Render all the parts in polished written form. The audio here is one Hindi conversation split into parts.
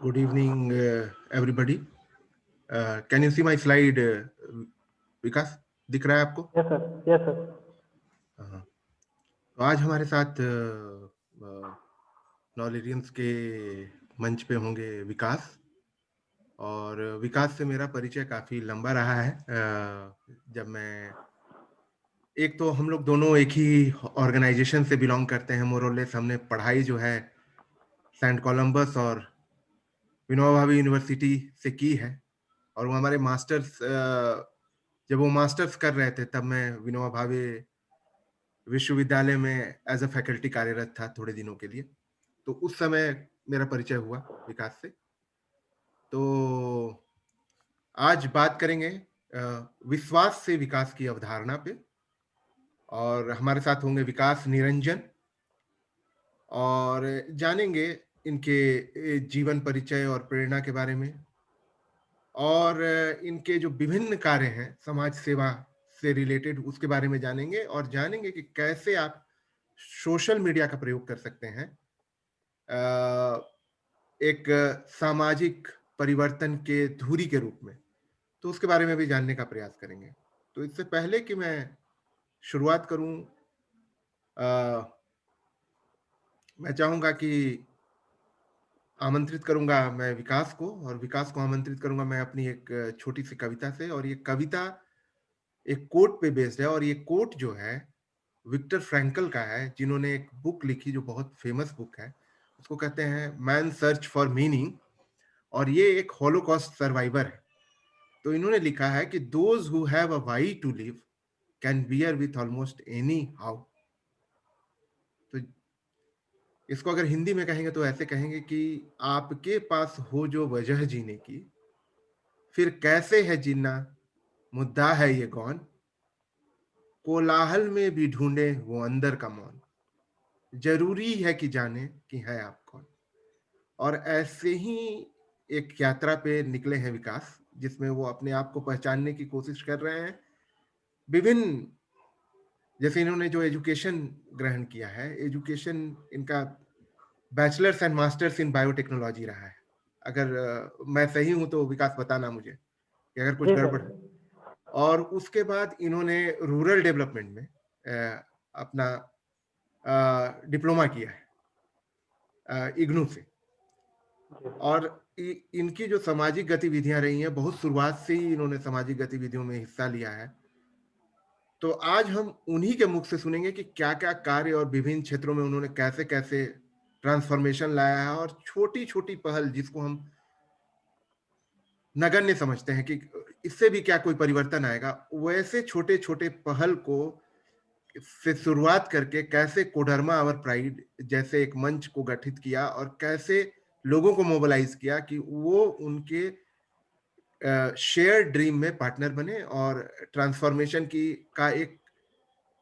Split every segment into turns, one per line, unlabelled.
Good evening, everybody. Can you see my slide, विकास? दिख रहा है आपको?
Yes sir, yes sir.
हाँ। तो आज हमारे साथ नॉलेरियंस के मंच पे होंगे विकास, और विकास से मेरा परिचय काफ़ी लंबा रहा है। जब मैं एक तो हम लोग दोनों एक ही ऑर्गेनाइजेशन से बिलोंग करते हैं, मोर और लेस। हमने पढ़ाई जो है सेंट कोलंबस और विनोबा भावे यूनिवर्सिटी से की है, और वो हमारे मास्टर्स, जब वो मास्टर्स कर रहे थे तब मैं विनोबा भावे विश्वविद्यालय में एज अ फैकल्टी कार्यरत था थोड़े दिनों के लिए। तो उस समय मेरा परिचय हुआ विकास से। तो आज बात करेंगे विश्वास से विकास की अवधारणा पे, और हमारे साथ होंगे विकास निरंजन, और जानेंगे इनके जीवन परिचय और प्रेरणा के बारे में, और इनके जो विभिन्न कार्य हैं समाज सेवा से रिलेटेड उसके बारे में जानेंगे, और जानेंगे कि कैसे आप सोशल मीडिया का प्रयोग कर सकते हैं एक सामाजिक परिवर्तन के धुरी के रूप में। तो उसके बारे में भी जानने का प्रयास करेंगे। तो इससे पहले कि मैं शुरुआत करूं, मैं चाहूंगा कि आमंत्रित करूंगा मैं विकास को, और विकास को आमंत्रित करूंगा मैं अपनी एक छोटी सी कविता से। और ये कविता एक कोट पे बेस्ड है, और ये कोट जो है विक्टर फ्रैंकल का है, जिन्होंने एक बुक लिखी जो बहुत फेमस बुक है, उसको कहते हैं मैन सर्च फॉर मीनिंग, और ये एक हॉलोकॉस्ट सर्वाइवर है। तो इन्होंने लिखा है कि those who have a why to live can bear with almost any how. तो इसको अगर हिंदी में कहेंगे तो ऐसे कहेंगे कि आपके पास हो जो वजह जीने की, फिर कैसे है जीना, मुद्दा है ये कौन, कोलाहल में भी ढूंढे वो अंदर का मौन, जरूरी है कि जाने कि है आप कौन। और ऐसे ही एक यात्रा पे निकले हैं विकास, जिसमें वो अपने आप को पहचानने की कोशिश कर रहे हैं। विभिन्न, जैसे इन्होंने जो एजुकेशन ग्रहण किया है, एजुकेशन इनका bachelors and masters in biotechnology रहा है। अगर मैं सही हूं तो विकास बताना मुझे कि अगर कुछ
जी
गड़बड़
सर।
है। और उसके बाद इन्होंने रूरल डेवलपमेंट में अपना डिप्लोमा किया है इग्नू से। और इनकी जो सामाजिक गतिविधियां रही हैं, बहुत शुरुआत से ही इन्होंने सामाजिक गतिविधियों में हिस्सा लिया है। तो आज हम उन्हीं के मुख से सुनेंगे कि क्या क्या कार्य और विभिन्न क्षेत्रों में उन्होंने कैसे कैसे ट्रांसफॉर्मेशन लाया है, और छोटी छोटी पहल जिसको हम नगण्य समझते हैं कि इससे भी क्या कोई परिवर्तन आएगा, वैसे छोटे छोटे पहल को से शुरुआत करके कैसे कोडरमा आवर प्राइड जैसे एक मंच को गठित किया, और कैसे लोगों को मोबिलाइज किया कि वो उनके शेयर ड्रीम में पार्टनर बने, और ट्रांसफॉर्मेशन की का एक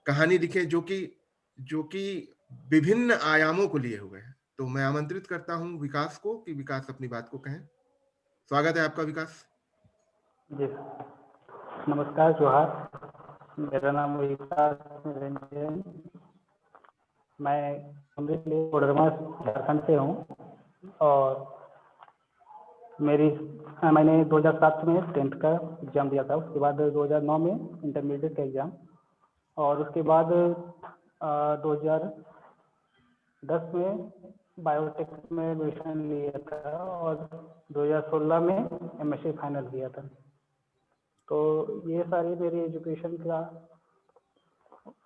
कहानी लिखे जो कि विभिन्न आयामों को लिए हुए है। तो मैं आमंत्रित करता हूं विकास को कि विकास अपनी बात को कहें। स्वागत है आपका विकास।
जी नमस्कार, जोहार। मेरा नाम विकास निरंजन, मैं कोडरमा झारखंड से हूँ। और मैंने 2007 में 10th का एग्ज़ाम दिया था। उसके बाद 2009 में इंटरमीडिएट का एग्ज़ाम, और उसके बाद 2010 में बायोटेक में एडमिशन लिया था, और 2016 में एमएससी फाइनल किया था। तो ये सारी मेरी एजुकेशन का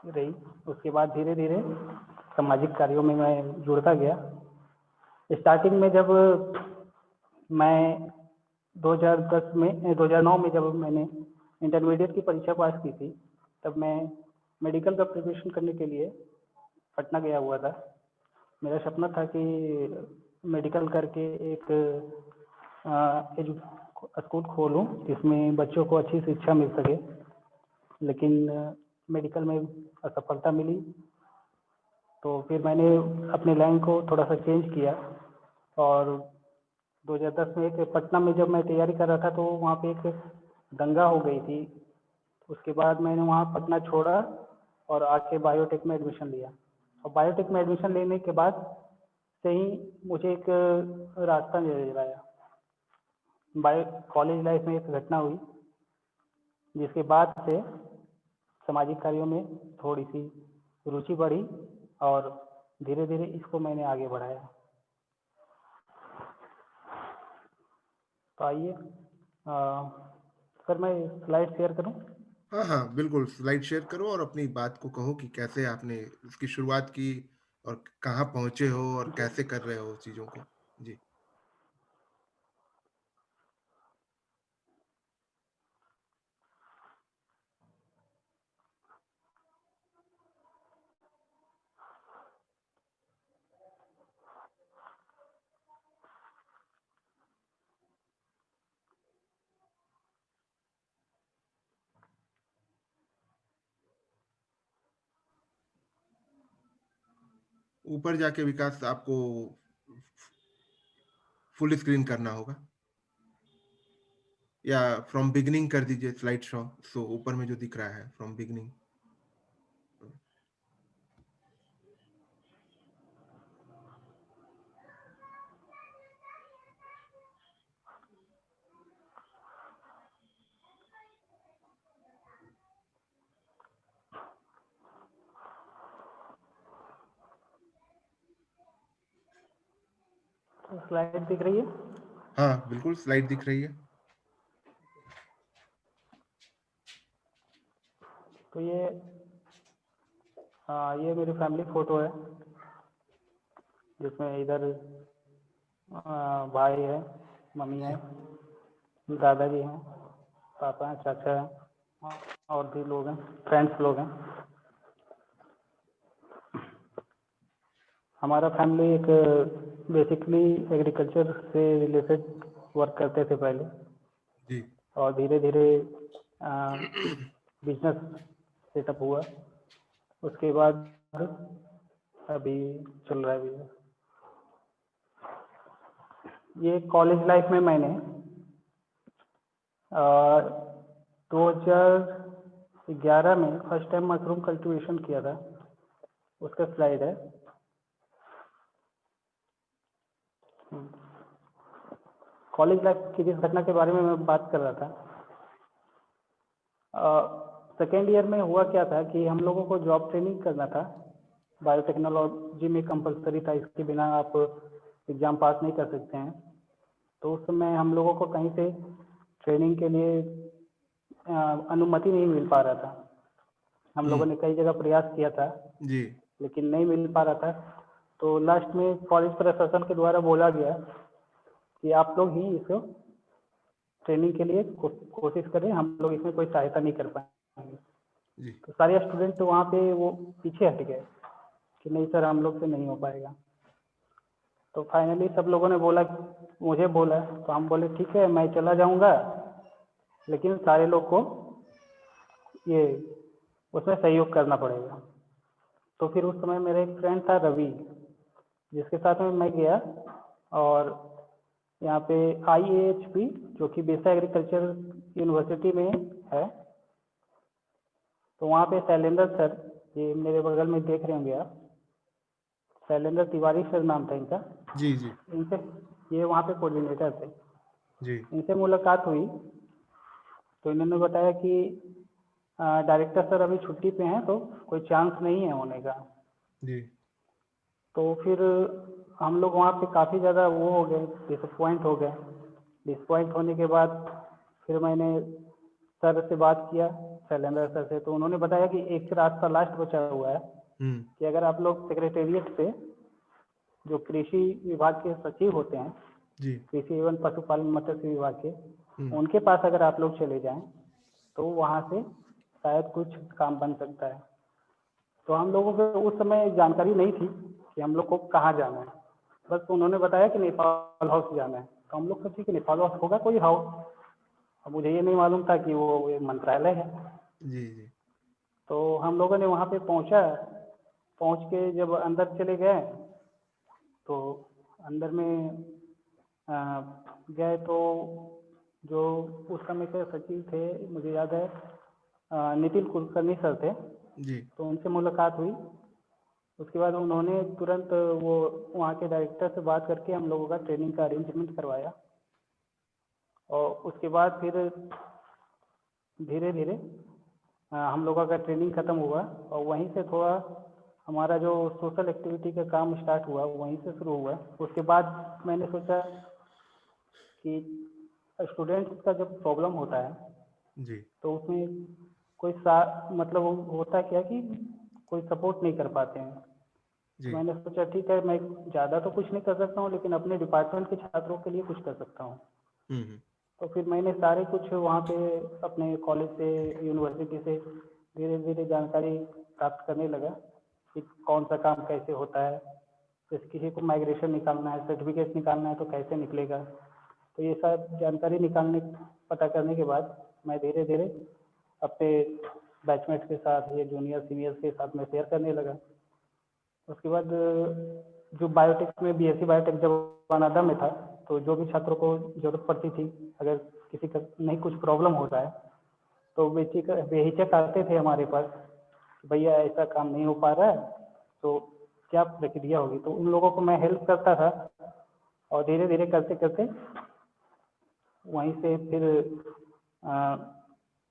रही। उसके बाद धीरे धीरे सामाजिक कार्यों में मैं जुड़ता गया। स्टार्टिंग में जब मैं 2009 में जब मैंने इंटरमीडिएट की परीक्षा पास की थी, तब मैं मेडिकल का प्रिपरेशन करने के लिए पटना गया हुआ था। मेरा सपना था कि मेडिकल करके एक स्कूल खोलूं जिसमें बच्चों को अच्छी शिक्षा मिल सके, लेकिन मेडिकल में असफलता मिली। तो फिर मैंने अपने लाइन को थोड़ा सा चेंज किया, और 2010 में एक पटना में जब मैं तैयारी कर रहा था तो वहाँ पे एक दंगा हो गई थी। उसके बाद मैंने वहाँ पटना छोड़ा और आके बायोटेक में एडमिशन लिया। और बायोटेक में एडमिशन लेने के बाद से ही मुझे एक रास्ता नजर आया बायो कॉलेज लाइफ में एक घटना हुई जिसके बाद से सामाजिक कार्यों में थोड़ी सी रुचि बढ़ी और धीरे धीरे इसको मैंने आगे बढ़ाया। तो आइए सर मैं स्लाइड शेयर करूं।
हाँ, हाँ, बिल्कुल स्लाइड शेयर करो और अपनी बात को कहो कि कैसे आपने इसकी शुरुआत की और कहाँ पहुँचे हो और कैसे कर रहे हो चीज़ों को? जी। ऊपर जाके विकास आपको फुल स्क्रीन करना होगा या फ्रॉम बिगिनिंग कर दीजिए स्लाइड शो ऊपर में जो दिख रहा है फ्रॉम बिगिनिंग।
तो स्लाइड दिख रही है?
हाँ, बिल्कुल स्लाइड दिख रही है।
तो ये मेरी फैमिली फोटो है जिसमें इधर भाई है, मम्मी है,
जी,
दादाजी हैं, पापा हैं, चाचा हैं और भी लोग हैं, फ्रेंड्स लोग हैं। हमारा फैमिली एक बेसिकली एग्रीकल्चर से रिलेटेड वर्क करते थे पहले
जी।
और धीरे धीरे बिजनेस सेटअप हुआ। उसके बाद अभी चल रहा है बिजनेस। ये कॉलेज लाइफ में मैंने 2011 में फर्स्ट टाइम मशरूम कल्टीवेशन किया था, उसका स्लाइड है। कॉलेज लाइफ की जिस घटना के बारे में मैं बात कर रहा था, सेकेंड ईयर में हुआ क्या था कि हम लोगों को जॉब ट्रेनिंग करना था। बायोटेक्नोलॉजी में कंपलसरी था, इसके बिना आप एग्ज़ाम पास नहीं कर सकते हैं। तो उस समय हम लोगों को कहीं से ट्रेनिंग के लिए अनुमति नहीं मिल पा रहा था। हम लोगों ने कई जगह प्रयास किया था
जी,
लेकिन नहीं मिल पा रहा था। तो लास्ट में कॉलेज प्रशासन के द्वारा बोला गया कि आप लोग ही इसको ट्रेनिंग के लिए कोशिश करें, हम लोग इसमें कोई सहायता नहीं कर पाएंगे।
जी,
तो सारे स्टूडेंट तो वहाँ पे वो पीछे हट गए कि नहीं सर हम लोग से नहीं हो पाएगा। तो फाइनली सब लोगों ने बोला, मुझे बोला, तो हम बोले ठीक है मैं चला जाऊँगा, लेकिन सारे लोग को ये उसमें सहयोग करना पड़ेगा। तो फिर उस समय मेरा एक फ्रेंड था रवि, जिसके साथ में मैं गया और यहाँ पे IAHP जो कि बेसा एग्रीकल्चर यूनिवर्सिटी में है, तो वहाँ पे शैलेंद्र सर, ये मेरे बगल में देख रहे होंगे आप, शैलेंद्र तिवारी सर नाम था इनका।
जी, जी,
इनसे ये वहाँ पे कोऑर्डिनेटर थे।
जी,
इनसे मुलाकात हुई तो इन्होंने बताया कि डायरेक्टर सर अभी छुट्टी पे हैं तो कोई चांस नहीं है होने का।
जी,
तो फिर हम लोग वहाँ पे काफ़ी ज़्यादा वो हो गए, डिसअपॉइंट हो गए। डिसअपॉइंट होने के बाद फिर मैंने सर से बात किया, शैलेंद्र सर से, तो उन्होंने बताया कि एक रास्ता लास्ट बचा हुआ है
हुँ,
कि अगर आप लोग सेक्रेटेरिएट से, जो कृषि विभाग के सचिव होते हैं,
जी,
कृषि एवं पशुपालन मत्स्य विभाग के,
हुँ,
उनके पास अगर आप लोग चले जाएं तो वहाँ से शायद कुछ काम बन सकता है। तो हम लोगों को उस समय जानकारी नहीं थी कि हम लोग को कहाँ जाना है, बस उन्होंने बताया कि नेपाल हाउस जाना है। तो हम लोग सोचे कि नेपाल हाउस होगा कोई हाउस, अब मुझे ये नहीं मालूम था कि वो एक मंत्रालय है।
जी, जी,
तो हम लोगों ने वहाँ पे पहुँचा, पहुँच के जब अंदर चले गए तो अंदर में गए तो जो उस समय के सचिव थे, मुझे याद है नितिन कुलकर्णी सर थे,
जी,
तो उनसे मुलाकात हुई। उसके बाद उन्होंने तुरंत वो वहाँ के डायरेक्टर से बात करके हम लोगों का ट्रेनिंग का अरेंजमेंट करवाया और उसके बाद फिर धीरे धीरे हम लोगों का ट्रेनिंग ख़त्म हुआ और वहीं से थोड़ा हमारा जो सोशल एक्टिविटी का काम स्टार्ट हुआ वहीं से शुरू हुआ। उसके बाद मैंने सोचा कि स्टूडेंट्स का जब प्रॉब्लम होता है
जी
तो उसमें कोई सा मतलब वो होता क्या कि कोई सपोर्ट नहीं कर पाते हैं। तो
जी।
मैंने सोचा ठीक है, मैं ज़्यादा तो कुछ नहीं कर सकता हूँ लेकिन अपने डिपार्टमेंट के छात्रों के लिए कुछ कर सकता हूँ।
हम्म।
तो फिर मैंने सारे कुछ वहाँ पे अपने कॉलेज से, यूनिवर्सिटी से धीरे धीरे जानकारी प्राप्त करने लगा कि कौन सा काम कैसे होता है। जैसे किसी को माइग्रेशन निकालना है, सर्टिफिकेट निकालना है तो कैसे निकलेगा। तो ये सब जानकारी निकालने पता करने के बाद मैं धीरे धीरे अपने बैचमेट के साथ या जूनियर सीनियर्स के साथ में शेयर करने लगा। उसके बाद जो बायोटेक में बीएससी बायोटेक जब वानादा में था तो जो भी छात्रों को ज़रूरत पड़ती थी, अगर किसी का नहीं कुछ प्रॉब्लम हो रहा है तो बेहिचक आते थे हमारे पास कि भैया ऐसा काम नहीं हो पा रहा है तो क्या प्रक्रिया होगी। तो उन लोगों को मैं हेल्प करता था और धीरे धीरे करते करते वहीं से फिर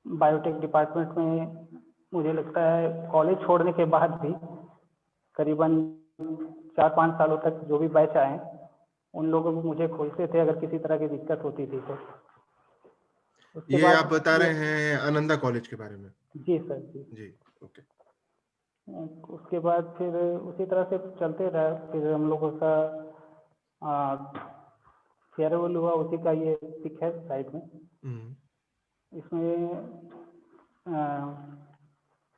बायोटेक डिपार्टमेंट में मुझे लगता है कॉलेज छोड़ने के बाद भी करीबन 4-5 सालों तक जो भी बैच आए उन लोगों को मुझे खोजते थे अगर किसी तरह की दिक्कत होती थी तो। उसके
ये आप
बाद
बता
ये,
रहे हैं आनंदा कॉलेज के बारे में?
जी सर जी।
जी। ओके।
उसके बाद फिर उसी तरह से चलते रहा। फिर हम लोगों का फेयरवेल हुआ, उसी का ये पिक है साइड में।
हम्म।
इसमें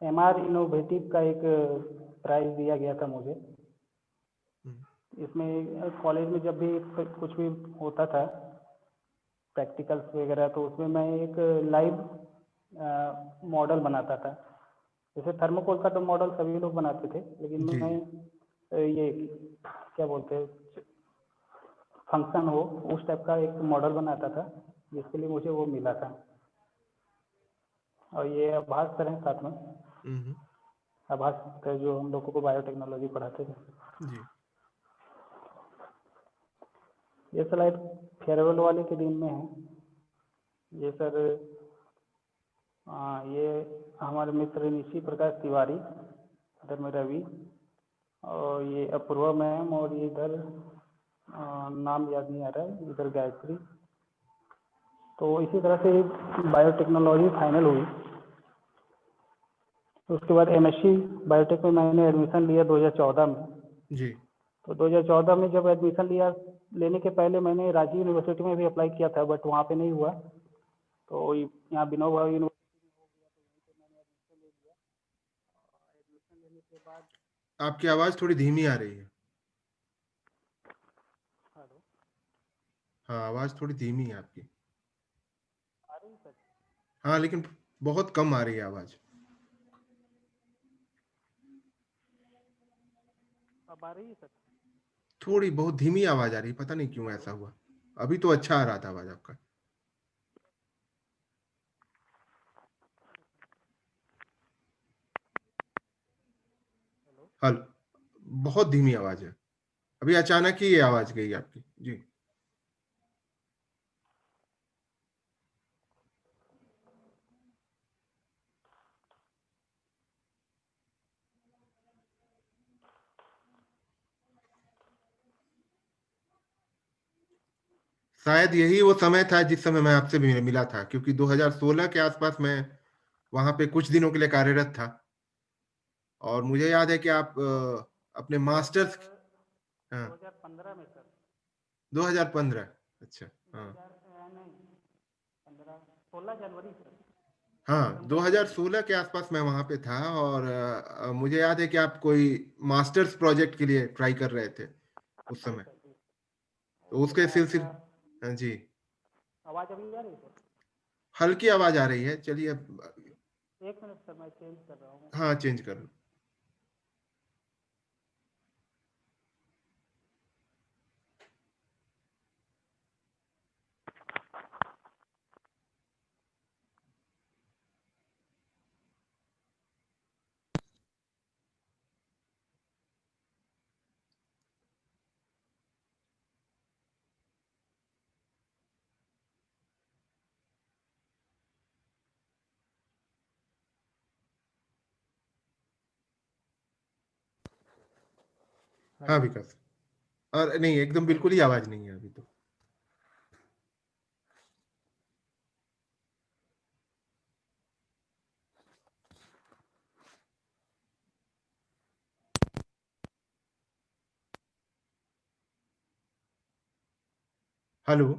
एमआर इनोवेटिव का एक प्राइज़ दिया गया था मुझे।
हम्म।
इसमें कॉलेज में जब भी कुछ भी होता था प्रैक्टिकल्स वगैरह तो उसमें मैं एक लाइव मॉडल बनाता था। जैसे थर्मोकोल का तो मॉडल सभी लोग बनाते थे लेकिन
जी
मैं
जी।
ये क्या बोलते हैं फंक्शन हो उस टाइप का एक मॉडल बनाता था जिसके लिए मुझे वो मिला था। और ये आभास सर हैं साथ में,
हम्म।
आभास सर जो हम लोगों को बायोटेक्नोलॉजी पढ़ाते थे।
जी।
ये स्लाइड फेयरवेल वाले के दिन में है। ये सर ये हमारे मित्र निशी प्रकाश तिवारी, इधर में रवि और ये अपूर्वा मैम और ये इधर नाम याद नहीं आ रहा है, इधर गायत्री। तो इसी तरह से बायोटेक्नोलॉजी फाइनल हुई। तो उसके बाद एमएससी बायोटेक में मैंने एडमिशन लिया 2014 में।
जी।
तो 2014 में जब एडमिशन लिया, लेने के पहले मैंने रांची यूनिवर्सिटी में भी अप्लाई किया था बट वहाँ पे नहीं हुआ। तो यहाँ विनोबा यूनिवर्सिटी लेने के बाद।
आपकी आवाज थोड़ी धीमी आ रही है।
हेलो,
हाँ, आवाज थोड़ी धीमी है आपकी।
आ रही है सर?
हाँ, लेकिन बहुत कम आ रही है आवाज।
अब आ रही है सर?
थोड़ी बहुत धीमी आवाज आ रही है, पता नहीं क्यों ऐसा
हेलो,
हुआ। अभी तो अच्छा आ रहा था आवाज आपका।
हेलो।
हल बहुत धीमी आवाज है। अभी अचानक ही ये आवाज गई आपकी। जी। शायद यही वो समय था जिस समय मैं आपसे भी मिला था, क्योंकि 2016 के आसपास मैं वहां पे कुछ दिनों के लिए कार्यरत था। और मुझे याद है कि आप अपने मास्टर्स।
सर
हाँ।
2015 में सर।
2015। अच्छा। हाँ।
2000 नहीं, 15, 16 जनवरी सर।
हाँ,
दिसंबर में नहीं।
2016 के आसपास मैं वहां पे था। और मुझे याद है कि आप कोई मास्टर्स प्रोजेक्ट के लिए ट्राई कर रहे थे उस
जी
समय।
सर जी।
तो
उसके
उसके
बाद
सिलसिले। हाँ जी।
आवाज़ अभी आ रही है सर?
हल्की आवाज आ रही है, चलिए अब।
एक मिनट सर, मैं चेंज कर रहा हूँ।
हाँ, चेंज कर लो। हाँ
हेलो।
विकास। और नहीं, एकदम बिल्कुल ही आवाज नहीं है अभी तो। हेलो।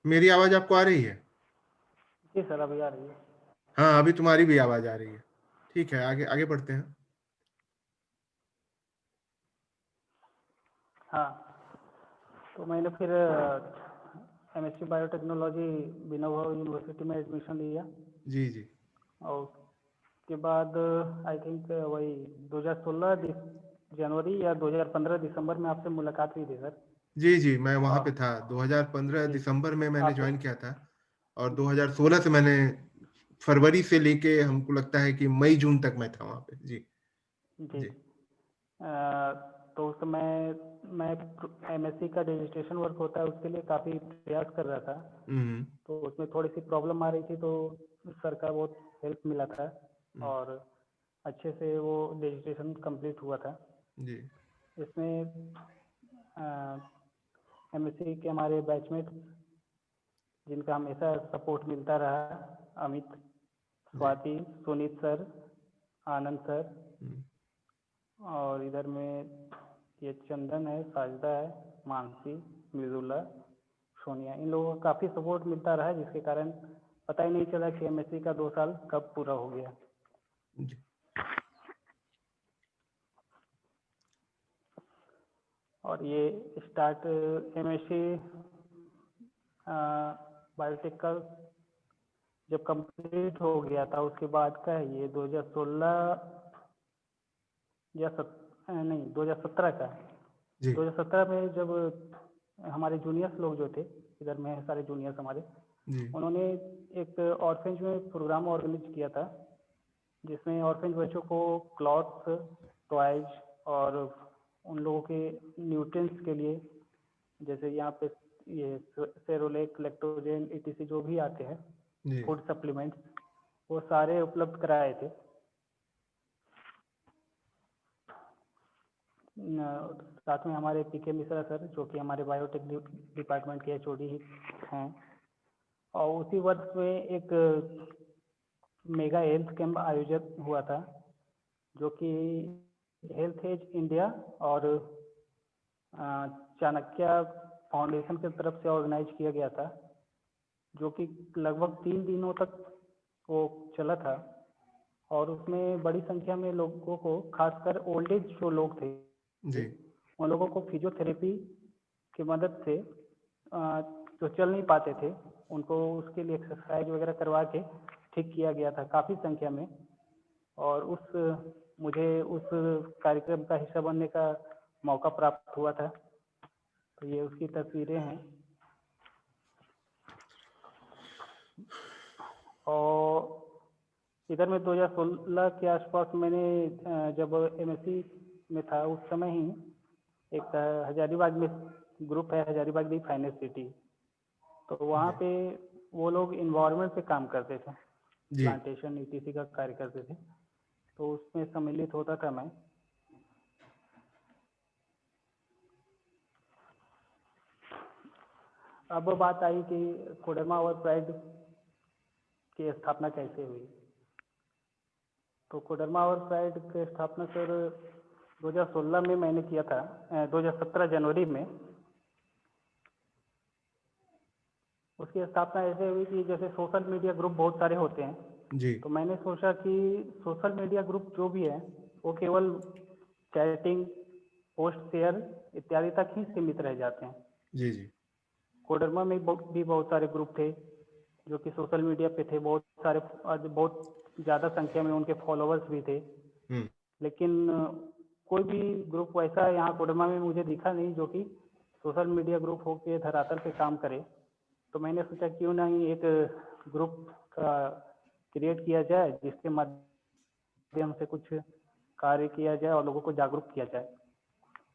मेरी आवाज आपको आ रही है?
जी सर, अभी आ रही है।
हाँ, अभी तुम्हारी भी आवाज आ रही है। ठीक है, आगे आगे बढ़ते हैं।
हाँ, तो मैंने फिर एमएससी बायोटेक्नोलॉजी विनोबा यूनिवर्सिटी में एडमिशन लिया।
जी जी।
और उसके बाद आई थिंक वही 2016 जनवरी या 2015 दिसंबर में आपसे मुलाकात हुई थी सर।
जी जी, मैं वहाँ पे
और
था। 2015
जी,
दिसंबर में मैंने
आप
ज्वाइन किया था। और 2016 से मैंने, फरवरी से लेके हमको लगता है कि मई जून तक मैं था वहाँ पे। जी
जी,
जी।
तो उस समय मैं एमएससी का रजिस्ट्रेशन वर्क होता है उसके लिए काफ़ी प्रयास कर रहा था।
हम्म
तो उसमें थोड़ी सी प्रॉब्लम आ रही थी, तो सर का बहुत हेल्प मिला था
हम्म,
और अच्छे से वो रजिस्ट्रेशन कंप्लीट हुआ था।
जी
इसमें एमएससी के हमारे बैचमेट जिनका हमेशा सपोर्ट मिलता रहा, अमित,
जी।
स्वाति, सुनीत सर, आनंद सर,
हम्म,
और इधर में ये चंदन है, साजदा है, मानसी, मृदुला, सोनिया, इन लोगों का काफ़ी सपोर्ट मिलता रहा, जिसके कारण पता ही नहीं चला कि एमएससी का 2 साल कब पूरा हो गया।
जी
और ये स्टार्ट एमएससी बायोटेक का जब कंप्लीट हो गया था उसके बाद का है, ये 2016 या नहीं 2017 का।
जी
2017 में जब हमारे जूनियर्स लोग जो थे, इधर में है सारे जूनियर्स हमारे,
जी
उन्होंने एक ऑर्फेंज में प्रोग्राम ऑर्गेनाइज किया था, जिसमें ऑर्फेंज बच्चों को क्लॉथ्स, टॉयज और उन लोगों के न्यूट्रिएंट्स के लिए, जैसे यहाँ पे ये सेरोलेक, लैक्टोजेन, ईटीसी जो भी आते हैं
जी
फूड सप्लीमेंट्स, वो सारे उपलब्ध कराए थे। साथ में हमारे पीके मिश्रा सर, जो कि हमारे बायोटेक डिपार्टमेंट के एचओडी हैं। और उसी वर्ष में एक मेगा हेल्थ कैंप आयोजित हुआ था, जो कि हेल्थ एज इंडिया और चाणक्य फाउंडेशन की तरफ से ऑर्गेनाइज किया गया था, जो कि लगभग 3 दिनों तक वो चला था। और उसमें बड़ी संख्या में लोगों को, खासकर ओल्ड एज जो लोग थे,
जी
उन लोगों को फिजियोथेरेपी की मदद से जो चल नहीं पाते थे, उनको उसके लिए एक्सरसाइज वगैरह करवा के ठीक किया गया था काफ़ी संख्या में। और मुझे उस कार्यक्रम का हिस्सा बनने का मौका प्राप्त हुआ था। तो ये उसकी तस्वीरें हैं। और इधर में 2016 के आसपास मैंने जब एमएससी में था उस समय ही एक हजारीबाग में ग्रुप है, हजारीबाग दी फाइनेंस सिटी, तो वहाँ
जी
पे वो लोग इन्वायरमेंट पे काम करते थे,
जी।
प्लांटेशन ईटीसी का कार्य करते थे, तो उसमें सम्मिलित होता था मैं। अब बात आई कि कोडरमा और प्राइड की स्थापना कैसे हुई। तो कोडरमा और प्राइड की स्थापना सर 2016 में मैंने किया था, 2017 जनवरी में। उसकी स्थापना ऐसे हुई कि जैसे सोशल मीडिया ग्रुप बहुत सारे होते हैं,
जी
तो मैंने सोचा कि सोशल मीडिया ग्रुप जो भी है वो केवल चैटिंग, पोस्ट शेयर इत्यादि तक ही सीमित रह जाते हैं।
जी जी
कोडरमा में भी बहुत सारे ग्रुप थे जो कि सोशल मीडिया पे थे, बहुत सारे बहुत ज़्यादा संख्या में उनके फॉलोअर्स भी थे।
हम्म
लेकिन कोई भी ग्रुप वैसा यहाँ कोडरमा में मुझे दिखा नहीं जो कि सोशल मीडिया ग्रुप हो के धरातल पे काम करे। तो मैंने सोचा क्यों नहीं एक ग्रुप का क्रिएट किया जाए जिसके माध्यम से कुछ कार्य किया जाए और लोगों को जागरूक किया जाए।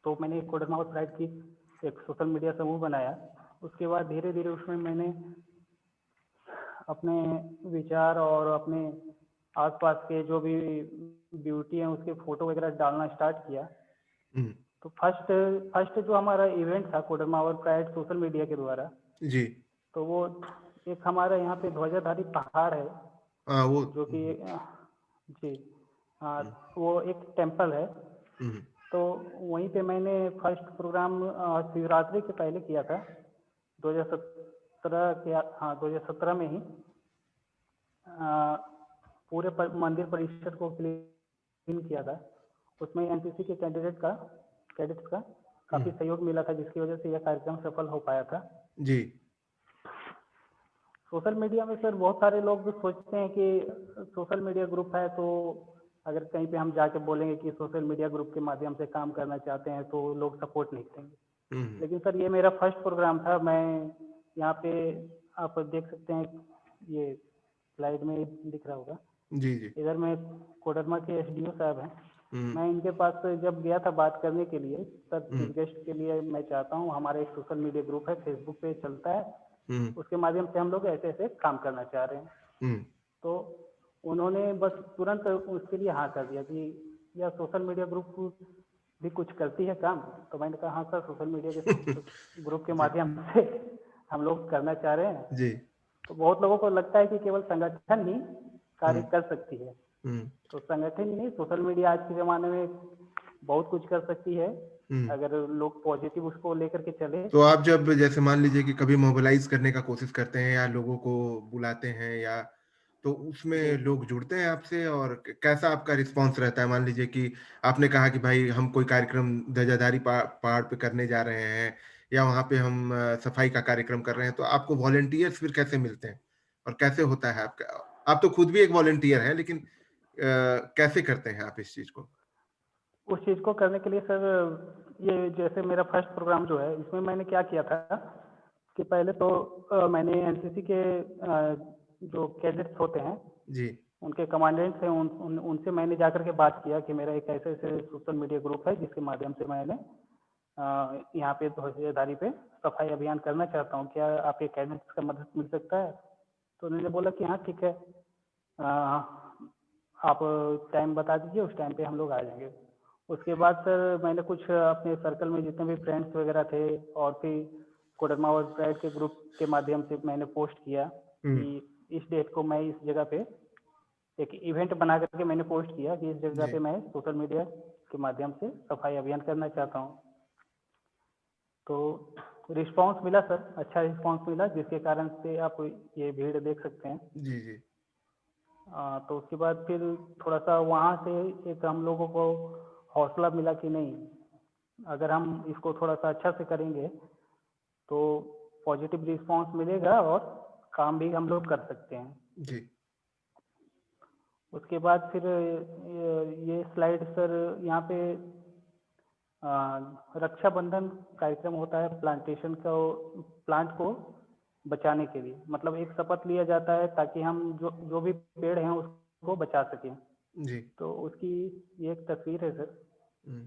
तो मैंने एक कोडरमा और प्राइड की एक सोशल मीडिया समूह बनाया। उसके बाद धीरे धीरे उसमें मैंने अपने विचार और अपने आसपास के जो भी ब्यूटी है उसके फोटो वगैरह डालना स्टार्ट किया।
हम्म,
तो फर्स्ट फर्स्ट जो हमारा इवेंट था कोडरमा और प्राइड सोशल मीडिया के द्वारा,
जी
तो वो एक हमारा यहाँ पे ध्वजाधारी पहाड़ है
हाँ वो
जो कि जी हाँ,
हम्म,
वो एक टेम्पल है।
हम्म,
तो वहीं पे मैंने फर्स्ट प्रोग्राम शिवरात्रि के पहले किया था 2017 के, हाँ 2017 में ही अ, पूरे मंदिर परिसर को क्लीन किया था। उसमें एनसीसी के कैडेट्स का काफ़ी
हम्म,
सहयोग मिला था जिसकी वजह से यह कार्यक्रम सफल हो पाया था।
जी
सोशल मीडिया में सर बहुत सारे लोग सोचते हैं कि सोशल मीडिया ग्रुप है तो अगर कहीं पे हम जाके बोलेंगे कि सोशल मीडिया ग्रुप के माध्यम से काम करना चाहते हैं तो लोग सपोर्ट नहीं करेंगे।
हम्म,
लेकिन सर ये मेरा फर्स्ट प्रोग्राम था। मैं यहाँ पे आप देख सकते हैं, ये स्लाइड में दिख रहा होगा,
जी जी
इधर में कोडरमा के एसडीओ साहब हैं।
हम्म,
मैं इनके पास जब गया था बात करने के लिए, सर
हम्म,
चीफ गेस्ट के लिए मैं चाहता हूँ, हमारा एक सोशल मीडिया ग्रुप है फेसबुक पे चलता है,
हम्म,
उसके माध्यम से हम लोग ऐसे ऐसे काम करना चाह रहे हैं।
हम्म,
तो उन्होंने बस तुरंत उसके लिए हाँ कर दिया कि यह सोशल मीडिया ग्रुप भी कुछ करती है काम। तो मैंने कहा हाँ सर, सोशल मीडिया के ग्रुप के
जी
माध्यम से हम लोग करना चाह रहे हैं।
जी
तो बहुत लोगों को लगता है कि केवल संगठन ही कार्य
हम्म,
कर सकती है।
हम्म,
तो संगठन ही नहीं, सोशल मीडिया आज के ज़माने में बहुत कुछ कर सकती है
हम्म।
अगर लोग पॉजिटिव उसको लेकर के चले।
तो आप जब जैसे मान लीजिए कि कभी मोबिलाइज करने का कोशिश करते हैं या लोगों को बुलाते हैं या तो
जी
उसमें लोग जुड़ते हैं आपसे और कैसा आपका रिस्पांस रहता है? मान लीजिए कि आपने कहा कि भाई हम कोई कार्यक्रम ध्वजाधारी पहाड़ पे करने जा रहे हैं या वहां पे हम सफाई का कार्यक्रम कर रहे हैं, तो आपको वॉलेंटियर्स फिर कैसे मिलते हैं और कैसे होता है आपका? आप तो खुद भी एक वॉलेंटियर हैं, लेकिन कैसे करते हैं आप इस चीज को?
उस चीज़ को करने के लिए सर, ये जैसे मेरा फर्स्ट प्रोग्राम जो है इसमें मैंने क्या किया था कि पहले तो मैंने एनसीसी के जो कैडेट्स होते हैं,
जी
उनके कमांडेंट्स हैं, उनसे मैंने जाकर के बात किया कि मेरा एक ऐसे ऐसे सोशल मीडिया ग्रुप है जिसके माध्यम से मैंने यहाँ पे ध्वजाधारी पे सफाई अभियान करना चाहता हूँ, क्या आपके कैडेट्स का मदद मिल सकता है? तो उन्होंने बोला कि हाँ ठीक है, आप टाइम बता दीजिए, उस टाइम पे हम लोग आ जाएंगे। उसके बाद सर मैंने कुछ अपने सर्कल में जितने भी फ्रेंड्स वगैरह थे और फिर कोडरमा और प्राइड के ग्रुप के माध्यम से मैंने पोस्ट किया कि
हम्म
इस डेट को मैं इस जगह पे एक इवेंट बना करके मैंने पोस्ट किया कि इस जगह
जी
पे मैं सोशल मीडिया के माध्यम से सफाई अभियान करना चाहता हूँ। तो रिस्पांस मिला सर, अच्छा रिस्पांस मिला जिसके कारण से आप ये भीड़ देख सकते हैं।
जी जी
तो उसके बाद फिर थोड़ा सा वहाँ से एक हम लोगों को हौसला मिला कि नहीं, अगर हम इसको थोड़ा सा अच्छा से करेंगे तो पॉजिटिव रिस्पांस मिलेगा और काम भी हम लोग कर सकते हैं।
जी
उसके बाद फिर ये स्लाइड सर यहाँ पे रक्षाबंधन कार्यक्रम होता है प्लांटेशन का, प्लांट को बचाने के लिए, मतलब एक शपथ लिया जाता है ताकि हम जो जो भी पेड़ हैं उसको बचा सकें।
जी
तो उसकी ये एक तस्वीर है सर।
हम्म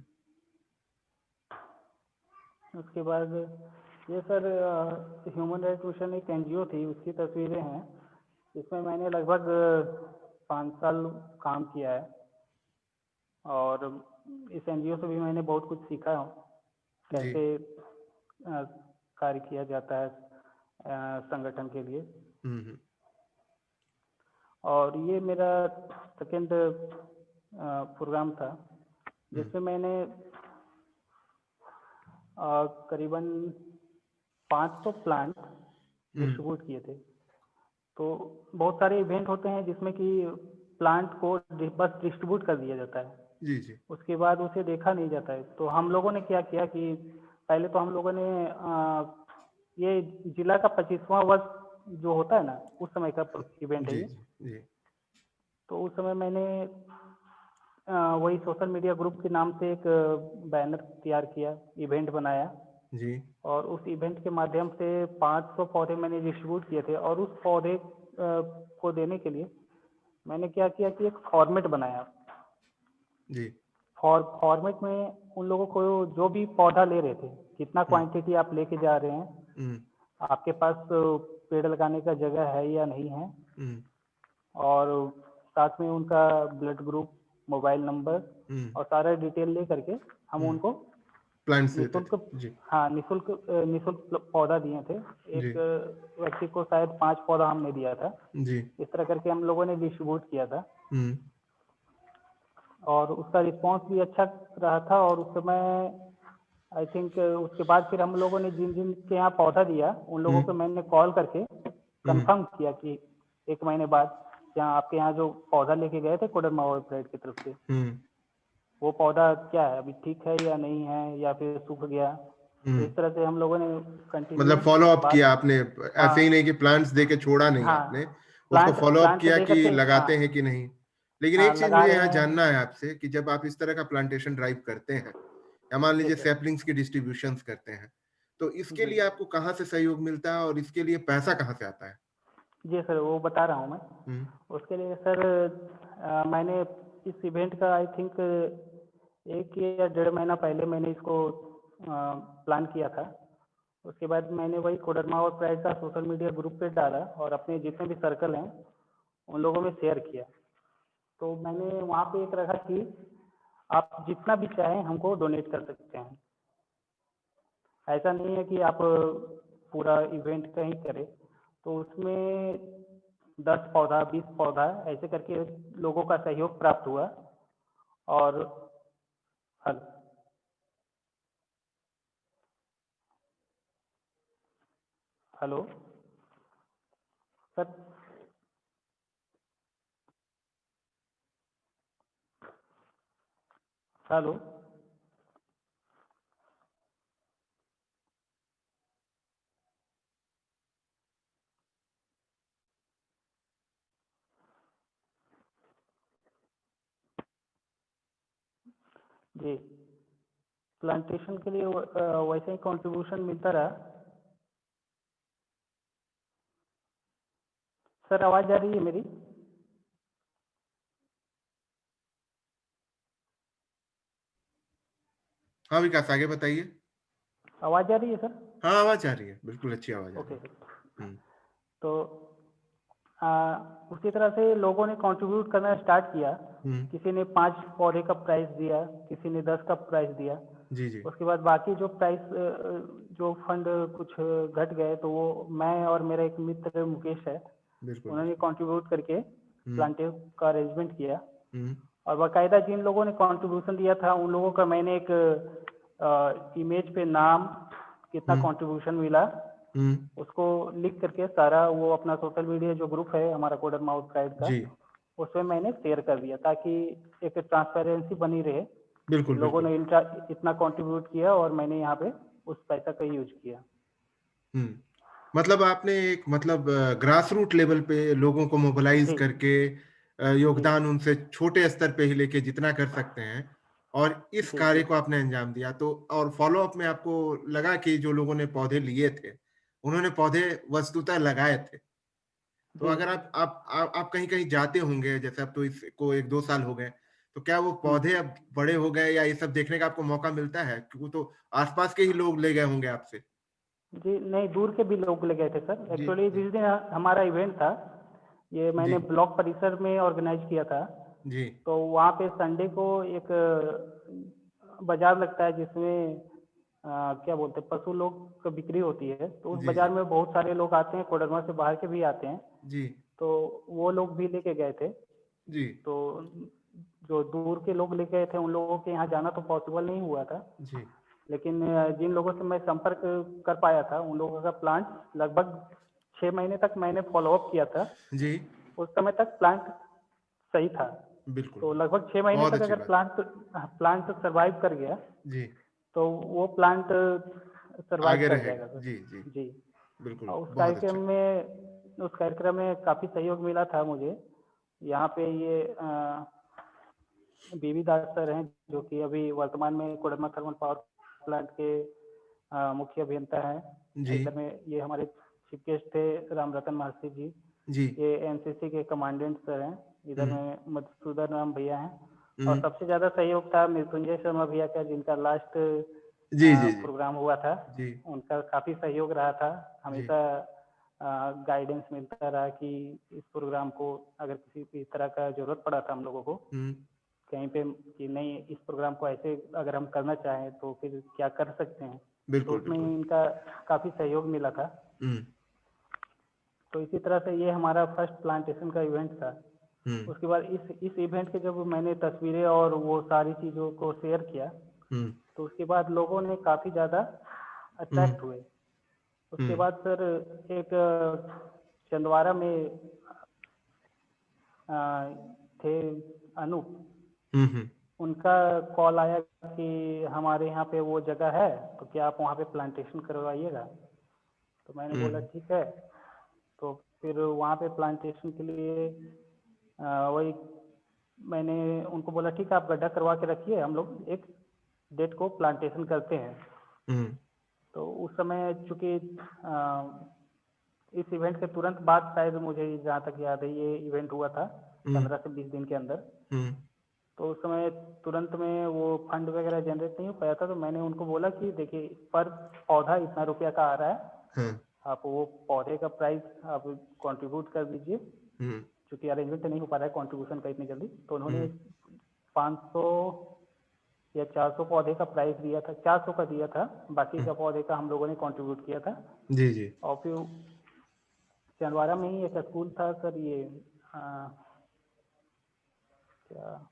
उसके बाद ये सर ह्यूमन राइट मिशन एक एनजीओ थी, उसकी तस्वीरें हैं। इसमें मैंने लगभग 5 साल काम किया है और इस एनजीओ से भी मैंने बहुत कुछ सीखा है,
जी
कैसे कार्य किया जाता है संगठन के लिए।
हम्म
और ये मेरा सेकेंड प्रोग्राम था
हम्म
जिसमें मैंने करीबन 500 प्लांट डिस्ट्रीब्यूट किए थे। तो बहुत सारे इवेंट होते हैं जिसमें कि प्लांट को बस डिस्ट्रीब्यूट कर दिया जाता है,
जी जी
उसके बाद उसे देखा नहीं जाता है। तो हम लोगों ने क्या किया कि पहले तो हम लोगों ने ये जिला का 25वां वर्ष जो होता है ना, उस समय का इवेंट है
जी
ये।
जी जी
तो उस समय मैंने वही सोशल मीडिया ग्रुप के नाम से एक बैनर तैयार किया, इवेंट बनाया,
जी
और उस इवेंट के माध्यम से 500 पौधे मैंने डिस्ट्रीब्यूट किए थे। और उस पौधे को देने के लिए मैंने क्या किया कि एक फॉर्मेट बनाया।
जी
फॉर्मेट में उन लोगों को जो भी पौधा ले रहे थे, कितना
हम्म
क्वांटिटी आप लेके जा रहे हैं,
हम्म
आपके पास पेड़ लगाने का जगह है या नहीं है,
हम्म
और साथ में उनका ब्लड ग्रुप, मोबाइल नंबर
हम्म
और सारा डिटेल ले करके हम
हम्म
उनको
प्लांट्स देते
निःशुल्क,
थे। जी
हाँ निःशुल्क निःशुल्क पौधा दिए थे।
जी
एक व्यक्ति को शायद 5 पौधा हमने दिया था।
जी
इस तरह करके हम लोगों ने डिस्ट्रीब्यूट किया था,
हम्म
और उसका रिस्पांस भी अच्छा रहा था। और उस समय आई थिंक उसके बाद फिर हम लोगों ने जिन जिन के यहाँ पौधा दिया, उन लोगों को
हम्म
मैंने कॉल करके
हम्म
कंफर्म किया कि 1 महीने बाद जहाँ आपके यहाँ जो पौधा लेके गए थे कोडरमा ऑर्गेनाइज की तरफ से,
हम्म
वो पौधा क्या है, अभी ठीक है या नहीं है, या फिर सूख गया। तो
हम्म
इस तरह से हम लोगों ने कंटिन्यू
मतलब फॉलो अप
बात,
किया आपने, ऐसे ही
हाँ
नहीं कि प्लांट्स दे के छोड़ा नहीं
हाँ,
आपने, उसको
प्लांट
फॉलो अप
प्लांट
किया
दे
कि
करके, हाँ
लगाते हैं कि नहीं। लेकिन
हाँ
एक चीज
लगा
मुझे
रहे
यहाँ
हैं।
जानना है आपसे कि जब आप इस तरह का प्लांटेशन ड्राइव करते हैं या मान
जी
लीजिए
सर।
सैपलिंग्स की डिस्ट्रीब्यूशंस करते हैं, तो इसके
जी
लिए आपको कहाँ से सहयोग मिलता है और इसके लिए पैसा कहाँ से आता है?
जी सर, वो बता रहा हूँ मैं।
हम्म
उसके लिए सर मैंने इस इवेंट का आई थिंक 1 या 1.5 महीना पहले मैंने इसको प्लान किया था। उसके बाद मैंने वही कोडरमा और प्राइड का सोशल मीडिया ग्रुप पे डाला, और अपने जितने भी सर्कल हैं उन लोगों में शेयर किया। तो मैंने वहाँ पे एक रखा कि आप जितना भी चाहें हमको डोनेट कर सकते हैं। ऐसा नहीं है कि आप पूरा इवेंट कहीं करें। तो उसमें 10 पौधा, 20 पौधा ऐसे करके लोगों का सहयोग प्राप्त हुआ। और हल हेलो सर। हेलो। जी, प्लांटेशन के लिए वैसे ही कंट्रीब्यूशन मिलता रहा। सर आवाज़ आ रही है मेरी?
हाँ विकास, आगे बताइए।
आवाज़ आ रही है सर?
हाँ आवाज आ रही है, बिल्कुल अच्छी आवाज आ रही
ओके
है।
सर।
हम्म
तो आ, उसी तरह से लोगों ने कंट्रीब्यूट करना स्टार्ट किया।
हम्म
किसी ने 5 पौधे का प्राइस दिया, किसी ने 10 का प्राइस दिया।
जी जी
उसके बाद बाकी जो प्राइस, जो फंड कुछ घट गए, तो वो मैं और मेरा एक मित्र मुकेश है,
बिल्कुल
उन्होंने
बिल्कुल।
कंट्रीब्यूट करके
हम्म
प्लांटेशन का अरेंजमेंट किया।
हम्म
और बाकायदा जिन लोगों ने कंट्रीब्यूशन दिया था उन लोगों का मैंने एक इमेज पे नाम, कितना
हम्म
कंट्रीब्यूशन मिला,
हम्म
उसको लिख करके सारा वो अपना सोशल मीडिया जो ग्रुप है हमारा कोडरमा आउटसाइड का,
जी
उसमें मैंने शेयर कर दिया, ताकि एक ट्रांसपेरेंसी बनी रहे कि
बिल्कुल
लोगों
बिल्कुल।
ने इतना कंट्रीब्यूट किया और मैंने यहाँ पे उस पैसा का यूज किया।
हम्म मतलब आपने एक मतलब ग्रास रूट लेवल पे लोगों को मोबिलाइज
जी
करके
जी
योगदान उनसे छोटे स्तर पे ही लेके जितना कर सकते हैं, और इस
जी
कार्य
जी
को आपने अंजाम दिया। तो और फॉलो अप में आपको लगा कि जो लोगों ने पौधे लिए थे उन्होंने पौधे वस्तुतः लगाए थे। तो
जी।
अगर आप कहीं कहीं जाते होंगे, जैसे अब तो इसको 1-2 साल हो गए, तो क्या वो पौधे अब बड़े हो गए या ये सब देखने का आपको मौका मिलता है? क्योंकि वो तो आसपास के ही लोग ले गए होंगे आपसे।
जी नहीं, दूर के भी लोग ले गए थे सर।
जी
एक्चुअली
जी
जिस दिन हमारा इवेंट था, ये
जी
मैंने ब्लॉक परिसर में ऑर्गेनाइज किया था।
जी
तो वहाँ पे संडे को एक बाजार लगता है जिसमें क्या बोलते हैं, पशु लोग का बिक्री होती है। तो उस
जी
बाजार
जी
में बहुत सारे लोग आते हैं, कोडरमा से बाहर के भी आते हैं।
जी
तो वो लोग भी लेके गए थे।
जी
तो जो दूर के लोग लेके गए थे उन लोगों के यहाँ जाना तो पॉसिबल नहीं हुआ था।
जी
लेकिन जिन लोगों से मैं संपर्क कर पाया था उन लोगों का प्लांट लगभग 6 महीने तक मैंने फॉलो अप किया था,
जी,
उस समय तक प्लांट सही था।
बिल्कुल,
तो लगभग 6 महीने
बहुत
तक
अच्छी
अगर
बात।
प्लांट सर्वाइव कर गया,
जी,
तो वो प्लांट सर्वाइव
आगे
कर
रहेगा।
जाएगा सर।
जी, जी,
जी।
बिल्कुल,
और
बहुत अच्छा।
उस कार्यक्रम में काफ़ी सहयोग मिला था मुझे। यहाँ पे ये बीवी दास सर हैं, जो कि अभी वर्तमान में कोडरमा थर्मल पावर प्लांट के मुख्य अभियंता हैं।
जी,
इधर में ये हमारे चीफ गेस्ट थे राम रतन महर्षि जी।
जी,
ये एनसीसी के कमांडेंट सर हैं। इधर
हुँ,
में मधुसूदन राम भैया हैं। और
हुँ,
सबसे ज़्यादा सहयोग था मृत्युंजय शर्मा भैया का, जिनका लास्ट
जी, जी, जी,
प्रोग्राम हुआ था।
जी,
उनका काफ़ी सहयोग रहा था।
जी,
हमेशा गाइडेंस मिलता रहा कि इस प्रोग्राम को अगर किसी भी तरह का ज़रूरत पड़ा था हम लोगों को
हुँ,
कहीं पे, कि नहीं इस प्रोग्राम को ऐसे अगर हम करना चाहें तो फिर क्या कर सकते हैं। तो
बिल्कुल,
उसमें
बिल्कुल,
इनका काफ़ी सहयोग मिला था।
हुँ,
तो इसी तरह से ये हमारा फर्स्ट प्लांटेशन का इवेंट था।
हुँ,
उसके बाद इस इवेंट के जब मैंने तस्वीरें और वो सारी चीज़ों को शेयर किया,
हुँ,
तो उसके बाद लोगों ने काफ़ी ज़्यादा
हुँ,
अट्रैक्ट हुए।
हुँ,
उसके बाद सर एक छिंदवाड़ा में अ, थे अनूप,
हुँ, हुँ,
उनका कॉल आया कि हमारे यहाँ पे वो जगह है, तो क्या आप वहाँ पे प्लांटेशन करवाइएगा। तो मैंने
हुँ,
बोला ठीक है। तो फिर वहाँ पे प्लांटेशन के लिए वही मैंने उनको बोला ठीक है, आप गड्ढा करवा के रखिए, हम लोग एक डेट को प्लांटेशन करते हैं।
हुँ,
तो उस समय चूँकि इस इवेंट के तुरंत बाद शायद मुझे जहाँ तक याद है ये इवेंट हुआ था,
हुँ,
15 से 20 दिन के अंदर।
हुँ,
तो उस समय तुरंत में वो फंड वगैरह जनरेट नहीं हो पाया था, तो मैंने उनको बोला कि देखिए पर पौधा इतना रुपया का आ रहा है,
हाँ,
आप वो पौधे का प्राइस आप कंट्रीब्यूट कर दीजिए,
हुँ,
क्योंकि अरेंजमेंट नहीं हो पा रहा है कंट्रीब्यूशन का इतनी जल्दी। तो उन्होंने
हुँ,
500 या 400 पौधे का प्राइस दिया था, 400 का दिया था, बाकी
हुँ,
का पौधे का हम लोगों ने कंट्रीब्यूट किया था।
जी, जी,
और फिर चंदवारा में ही एक स्कूल था सर, ये क्या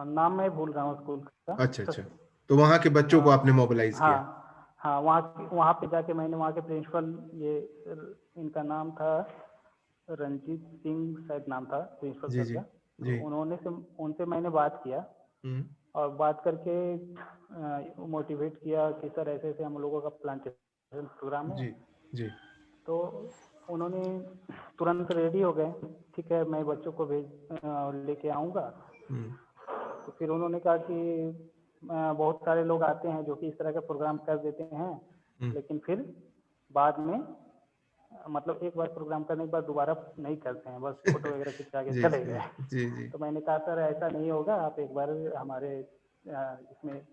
नाम मैं भूल रहा हूँ स्कूल का।
अच्छा, अच्छा। तो वहाँ के बच्चों को आपने मोबिलाइज़ किया?
हाँ, हाँ, वहाँ पे जाके मैंने वहाँ के प्रिंसिपल, ये इनका नाम था रंजीत सिंह शायद नाम था प्रिंसिपल
जी,
सर
जी,
का। तो
जी,
उनसे मैंने बात किया,
हुँ,
और बात करके मोटिवेट किया कि सर ऐसे ऐसे हम लोगों का प्लांटेशन प्रोग्राम है।
जी, जी,
तो उन्होंने तुरंत रेडी हो गए, ठीक है मैं बच्चों को लेके आऊँगा।
हुँ,
तो फिर उन्होंने कहा कि बहुत सारे लोग आते हैं जो कि इस तरह का प्रोग्राम कर देते हैं,
हुँ,
लेकिन फिर बाद में मतलब एक बार प्रोग्राम करने के बाद दोबारा नहीं करते हैं, बस फोटो वगैरह खिंचा के
जी,
चले
जी,
गए।
जी, जी,
तो मैंने कहा सर ऐसा नहीं होगा, आप एक बार हमारे इसमें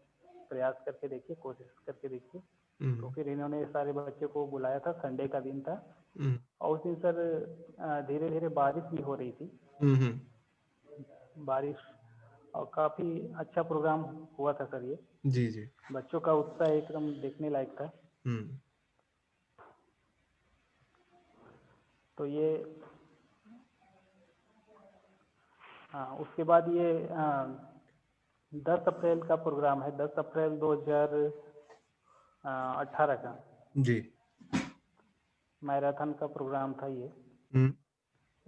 प्रयास करके देखिए, कोशिश करके देखिए। तो
हुँ,
फिर इन्होंने सारे बच्चों को बुलाया था, संडे का दिन था।
हुँ,
और उस दिन सर धीरे धीरे बारिश भी हो रही थी,
हुँ, हुँ,
बारिश, और काफ़ी अच्छा प्रोग्राम हुआ था सर ये।
जी, जी,
बच्चों का उत्साह एकदम देखने लायक था।
हुँ,
तो ये उसके बाद ये 10 अप्रैल का प्रोग्राम है, 10 अप्रैल 2018 का
जी,
मैराथन का प्रोग्राम था ये।
हुँ,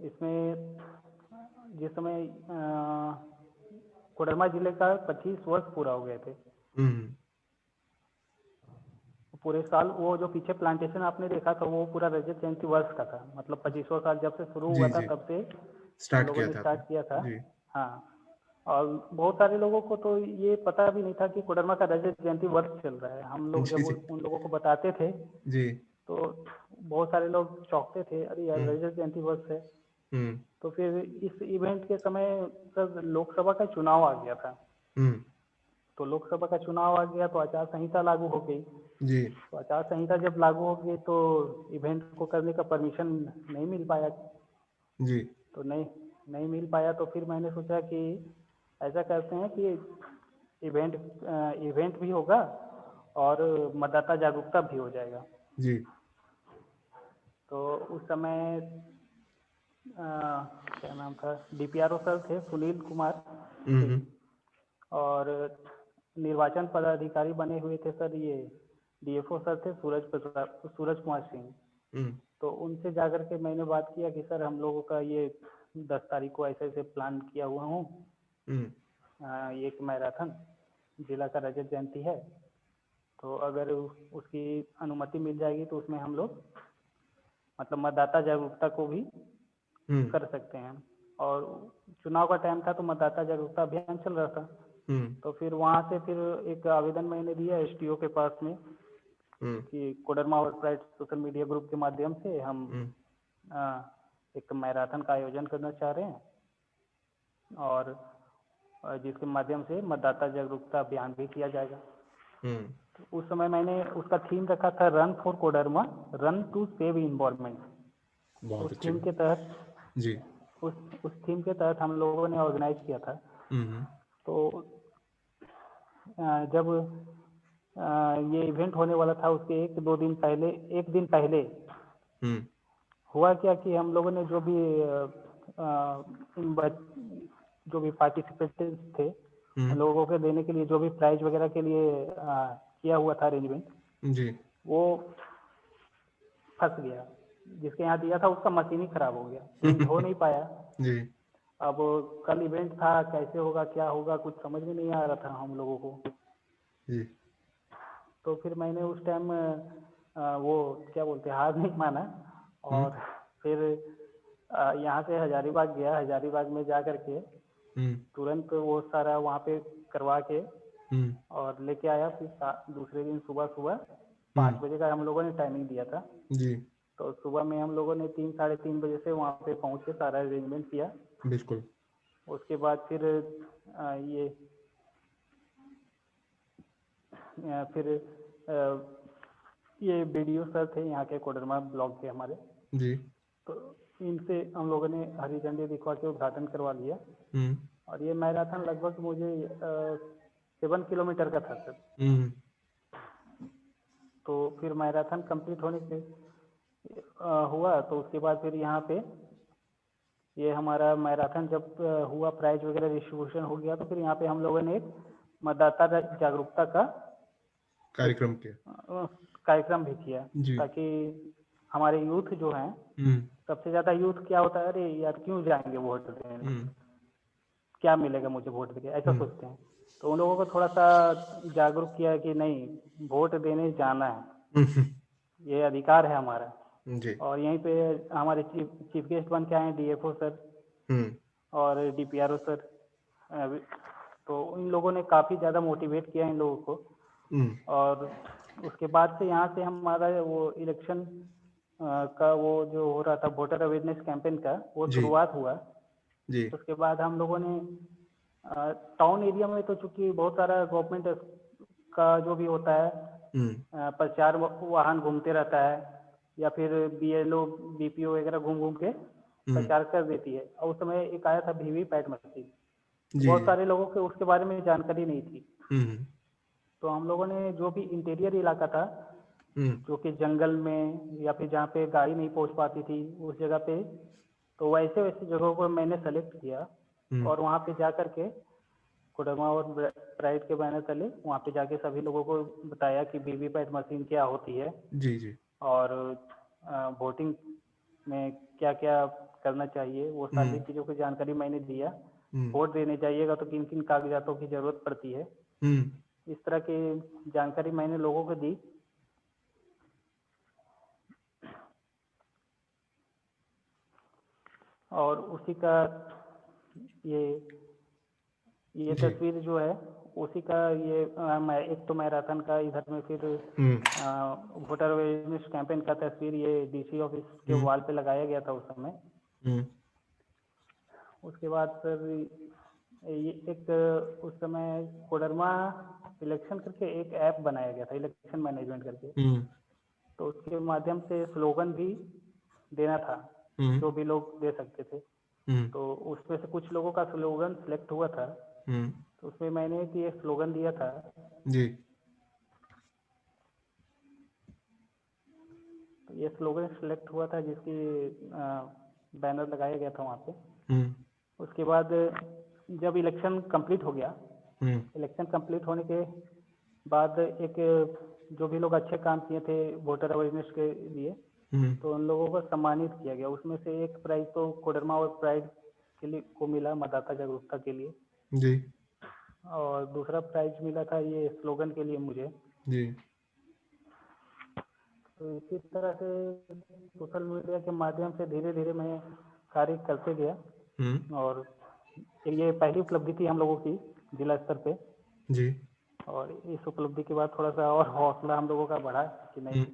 इसमें जिस समय कोडरमा जिले का 25 वर्ष पूरा हो गए थे।
हुँ,
पूरे साल वो जो पीछे प्लांटेशन आपने देखा था वो पूरा रजत जयंती वर्ष का था, मतलब 25वां साल जब से शुरू हुआ
जी,
था
जी,
तब से हम
स्टार्ट
लोगों
किया
ने
था
स्टार्ट
आपने।
किया था।
जी,
हाँ, और बहुत सारे लोगों को तो ये पता भी नहीं था कि कोडरमा का रजत जयंती वर्ष चल रहा है। हम लोग
जी,
जब
जी,
उन लोगों को बताते थे,
जी,
तो बहुत सारे लोग चौंकते थे, अरे यार
हुँ,
रजत जयंती वर्ष है।
हुँ,
तो फिर इस इवेंट के समय सर लोकसभा का चुनाव आ गया था।
हुँ,
तो लोकसभा का चुनाव आ गया तो आचार संहिता लागू हो गई।
जी,
तो आचार संहिता जब लागू हो गई तो इवेंट को करने का परमिशन नहीं मिल पाया।
जी,
तो नहीं नहीं मिल पाया, तो फिर मैंने सोचा कि ऐसा करते हैं कि इवेंट इवेंट भी होगा और मतदाता जागरूकता भी हो जाएगा।
जी,
तो उस समय क्या नाम था, डीपीआरओ सर थे सुनील कुमार
हुँ,
सिंह,
हुँ,
और निर्वाचन पदाधिकारी बने हुए थे सर ये डीएफओ सर थे सूरज कुमार सिंह।
हुँ,
तो उनसे जाकर के मैंने बात किया कि सर हम लोगों का ये 10 तारीख को ऐसे ऐसे प्लान किया हुआ हूँ,
हुँ,
ये एक मैराथन जिला का रजत जयंती है, तो अगर उसकी अनुमति मिल जाएगी तो उसमें हम लोग मतलब मतदाता जागरूकता को भी
हुँ,
कर सकते हैं। और चुनाव का टाइम था तो मतदाता जागरूकता अभियान चल रहा था।
हुँ,
तो फिर वहाँ से फिर एक आवेदन मैंने दिया एसडीओ के पास में
हुँ,
कि कोडरमा और प्राइड सोशल मीडिया ग्रुप के माध्यम से हम
हुँ,
अ, एक मैराथन का आयोजन करना चाह रहे हैं और जिसके माध्यम से मतदाता जागरूकता अभियान भी किया जाएगा।
हुँ,
तो उस समय मैंने उसका थीम रखा था run for Koderma, run to save environment.
बहुत
उस
अच्छी
थीम
बात।
के तहत
जी।
उस उस थीम के तहत हम लोगों ने ऑर्गेनाइज किया था।
हुँ, हुँ,
तो जब ये इवेंट होने वाला था उसके एक दिन पहले
हुँ,
हुआ क्या कि हम लोगों ने जो भी इन जो भी पार्टिसिपेंट्स थे
हुँ,
उन लोगों को देने के लिए जो भी प्राइज वगैरह के लिए किया हुआ था अरेंजमेंट,
जी।
वो फंस गया। जिसके यहाँ दिया था उसका मशीन ही खराब हो गया, प्रिंट हो नहीं पाया।
जी,
अब कल इवेंट था, कैसे होगा क्या होगा कुछ समझ में नहीं आ रहा था हम लोगों को।
जी।
तो फिर मैंने उस टाइम वो क्या बोलते हैं हार नहीं माना
हुँ,
और फिर यहाँ से हजारीबाग गया। हजारीबाग में जा करके
हुँ,
तुरंत वो सारा वहाँ पे करवा के
हुँ,
और लेके आया। फिर दूसरे दिन सुबह सुबह
हुँ,
5 बजे का हम लोगों ने टाइमिंग दिया था।
जी,
तो सुबह में हम लोगों ने 3 साढ़े 3 बजे से वहाँ पे पहुँच के सारा अरेंजमेंट किया।
बिल्कुल।
उसके बाद फिर ये फिर ये बीडीओ सर थे यहाँ के कोडरमा ब्लॉक के हमारे।
जी।
तो इनसे हम लोगों ने हरी झंडी दिखवा के उद्घाटन करवा लिया।
हुँ,
और ये मैराथन लगभग मुझे 7 किलोमीटर का था सर।
हुँ,
तो फिर मैराथन कंप्लीट होने से हुआ तो उसके बाद फिर यहाँ पे ये हमारा मैराथन जब हुआ, प्राइज वगैरह डिस्ट्रीब्यूशन हो गया, तो फिर यहाँ पे हम लोगों ने एक मतदाता जागरूकता का एक
कार्यक्रम किया।
कार्यक्रम भी किया,
जी।
ताकि हमारे यूथ जो हैं,
हुँ,
सबसे ज़्यादा यूथ क्या होता है, अरे यार क्यों जाएंगे वोट देने,
हुँ,
क्या मिलेगा मुझे वोट देके, ऐसा
हुँ,
सोचते हैं। तो उन लोगों को थोड़ा सा जागरूक किया कि नहीं, वोट देने जाना है,
हुँ, हुँ,
ये अधिकार है हमारा।
जी।
और यहीं पे हमारे चीफ गेस्ट बन के आए डीएफओ सर
हुँ,
और डीपीआरओ सर। तो इन लोगों ने काफ़ी ज़्यादा मोटिवेट किया इन लोगों को।
हुँ,
और उसके बाद से यहाँ से हमारा वो इलेक्शन का वो जो हो रहा था वोटर अवेयरनेस कैंपेन का, वो
जी,
शुरुआत हुआ।
जी।
उसके बाद हम लोगों ने टाउन एरिया में तो चूंकि बहुत सारा गवर्नमेंट का जो भी होता है
हुँ,
प्रचार वाहन घूमते रहता है, या फिर बीएलओ बीपीओ वगैरह घूम घूम के
हुँ,
प्रचार कर देती है। और उस समय एक आया था वीवीपैट मशीन, तो
जी,
बहुत
जी।
सारे लोगों को उसके बारे में जानकारी नहीं थी।
हुँ, हुँ,
तो हम लोगों ने जो भी इंटीरियर इलाका था,
हुँ,
जो कि जंगल में या फिर जहाँ पे गाड़ी नहीं पहुँच पाती थी उस जगह पे, तो वैसे वैसे जगहों को मैंने सेलेक्ट किया
हुँ,
और वहाँ पे जा कर के कोडरमा और प्राइड के बैनर तले वहाँ पे जाके सभी लोगों को बताया कि वीवीपैट मशीन क्या होती है
जी, जी।
और वोटिंग में क्या क्या करना चाहिए, वो
हुँ,
सारी चीज़ों की जानकारी मैंने दिया।
हुँ,
वोट देने जाइएगा तो किन किन कागजातों की ज़रूरत पड़ती है,
हुँ,
इस तरह की जानकारी मैंने लोगों को दी। और उसी का ये ये
जी।
तस्वीर जो है उसी का ये मैं एक तो मैराथन का, इधर में फिर
हुँ,
वोटर अवेयरनेस कैंपेन का तस्वीर ये डीसी ऑफिस के
हुँ,
वॉल पे लगाया गया था उस समय।
हुँ,
उसके बाद सर ये एक उस समय कोडरमा इलेक्शन करके एक ऐप बनाया गया था, इलेक्शन मैनेजमेंट करके।
हुँ,
तो उसके माध्यम से स्लोगन भी देना था,
हुँ,
जो भी लोग दे सकते थे।
हुँ,
तो उसमें से कुछ लोगों का स्लोगन सिलेक्ट हुआ था,
हुँ,
तो उसमें मैंने भी एक स्लोगन दिया था।
जी।
तो ये स्लोगन सिलेक्ट हुआ था जिसकी बैनर लगाया गया था वहाँ पे।
हुँ,
उसके बाद जब इलेक्शन कंप्लीट हो गया,
हुँ,
इलेक्शन कंप्लीट होने के बाद एक जो भी लोग अच्छे काम किए थे वोटर अवेयरनेस के लिए, तो उन लोगों को सम्मानित किया गया। उसमें से एक प्राइज तो कोडरमा और प्राइड के लिए को मिला, मतदाता जागरूकता के लिए,
जी
और दूसरा प्राइज मिला था ये स्लोगन के लिए मुझे।
जी
तो इसी तरह से सोशल मीडिया के माध्यम से धीरे धीरे मैं कार्य करते गया, और ये पहली उपलब्धि थी हम लोगों की जिला स्तर पे।
जी
और इस उपलब्धि के बाद थोड़ा सा और हौसला हम लोगों का बढ़ा कि नहीं,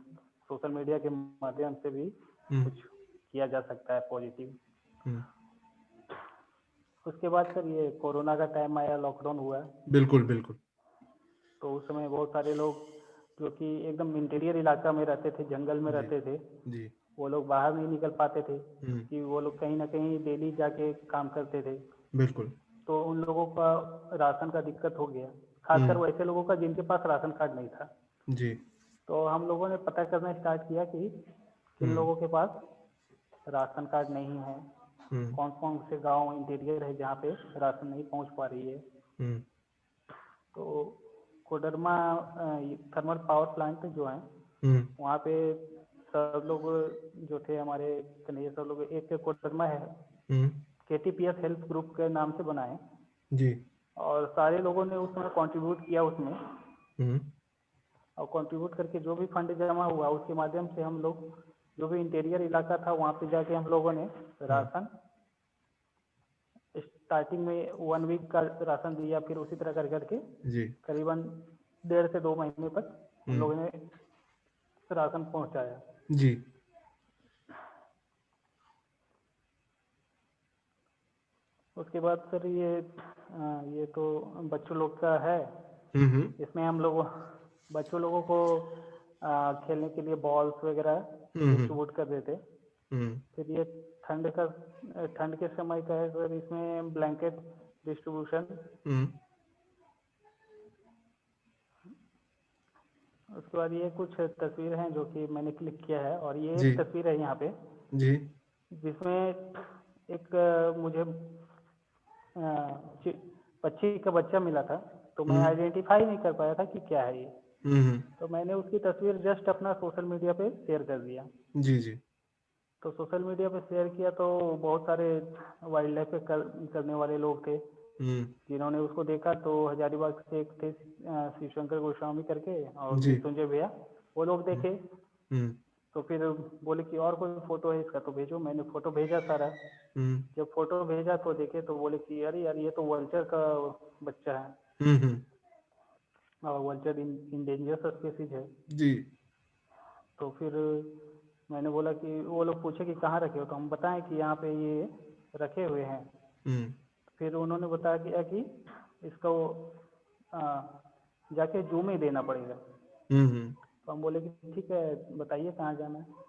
सोशल मीडिया के माध्यम से भी कुछ किया जा सकता है पॉजिटिव। उसके बाद सर ये कोरोना का टाइम आया, लॉकडाउन हुआ।
बिल्कुल बिल्कुल।
तो उस समय बहुत सारे लोग जो कि एकदम इंटीरियर इलाका में रहते थे, जंगल में
जी
रहते थे,
जी
वो लोग बाहर नहीं निकल पाते थे, कि वो लोग कहीं ना कहीं डेली जाके काम करते थे।
बिल्कुल।
तो उन लोगों का राशन का दिक्कत हो गया, खासकर वैसे लोगों का जिनके पास राशन कार्ड नहीं था।
जी
तो हम लोगों ने पता करना स्टार्ट किया कि किन लोगों के पास राशन कार्ड नहीं है, कौन कौन से गांव इंटीरियर है जहाँ पे राशन नहीं पहुँच पा रही है। तो कोडरमा थर्मल पावर प्लांट जो है, वहाँ पे सब लोग जो थे हमारे कन्हैया, सब लोग, एक कोडरमा है KTPS हेल्थ ग्रुप के नाम से बना है
जी,
और सारे लोगों ने उसमें कंट्रीब्यूट किया उसमें। और कंट्रीब्यूट करके जो भी फंड जमा हुआ उसके माध्यम से हम लोग जो भी इंटीरियर इलाका था वहाँ पे जाके हम लोगों ने राशन स्टार्टिंग में 1 वीक का राशन दिया, फिर उसी तरह कर करके
जी
करीबन 1.5 से 2 महीने तक हम लोगों ने राशन पहुँचाया।
जी
उसके बाद सर ये तो बच्चों लोग का है। इसमें हम लोग बच्चों लोगों को खेलने के लिए बॉल्स वगैरह डिस्ट्रीब्यूट कर देते। फिर ये ठंड के समय का है सर, इसमें ब्लैंकेट डिस्ट्रीब्यूशन। उसके बाद ये कुछ तस्वीर हैं जो कि मैंने क्लिक किया है, और ये
जी
एक तस्वीर है यहाँ पे
जी
जिसमें एक मुझे पक्षी का बच्चा मिला था, तो मैं आइडेंटिफाई नहीं कर पाया था कि क्या है ये। तो मैंने उसकी तस्वीर जस्ट अपना सोशल मीडिया पे शेयर कर दिया।
जी जी
तो सोशल मीडिया पे शेयर किया तो बहुत सारे वाइल्ड लाइफ पे करने वाले लोग थे जिन्होंने उसको देखा। तो हजारीबाग से एक थे शिवशंकर गोस्वामी करके, और
जी
मृत्युंजय भैया, वो लोग देखे। तो फिर बोले कि और कोई फोटो है इसका तो भेजो। मैंने फोटो भेजा सारा। जब फोटो भेजा तो देखे तो बोले कि अरे यार ये तो वल्चर का बच्चा है, और वल्चर इंडेंजर स्पीसीज है।
जी
तो फिर मैंने बोला कि वो लोग पूछे कि कहाँ रखे हो, तो हम बताएं कि यहाँ पे ये रखे हुए हैं। फिर उन्होंने बताया कि इसको जाके जू में देना पड़ेगा। तो हम बोले कि ठीक है, बताइए कहाँ जाना है।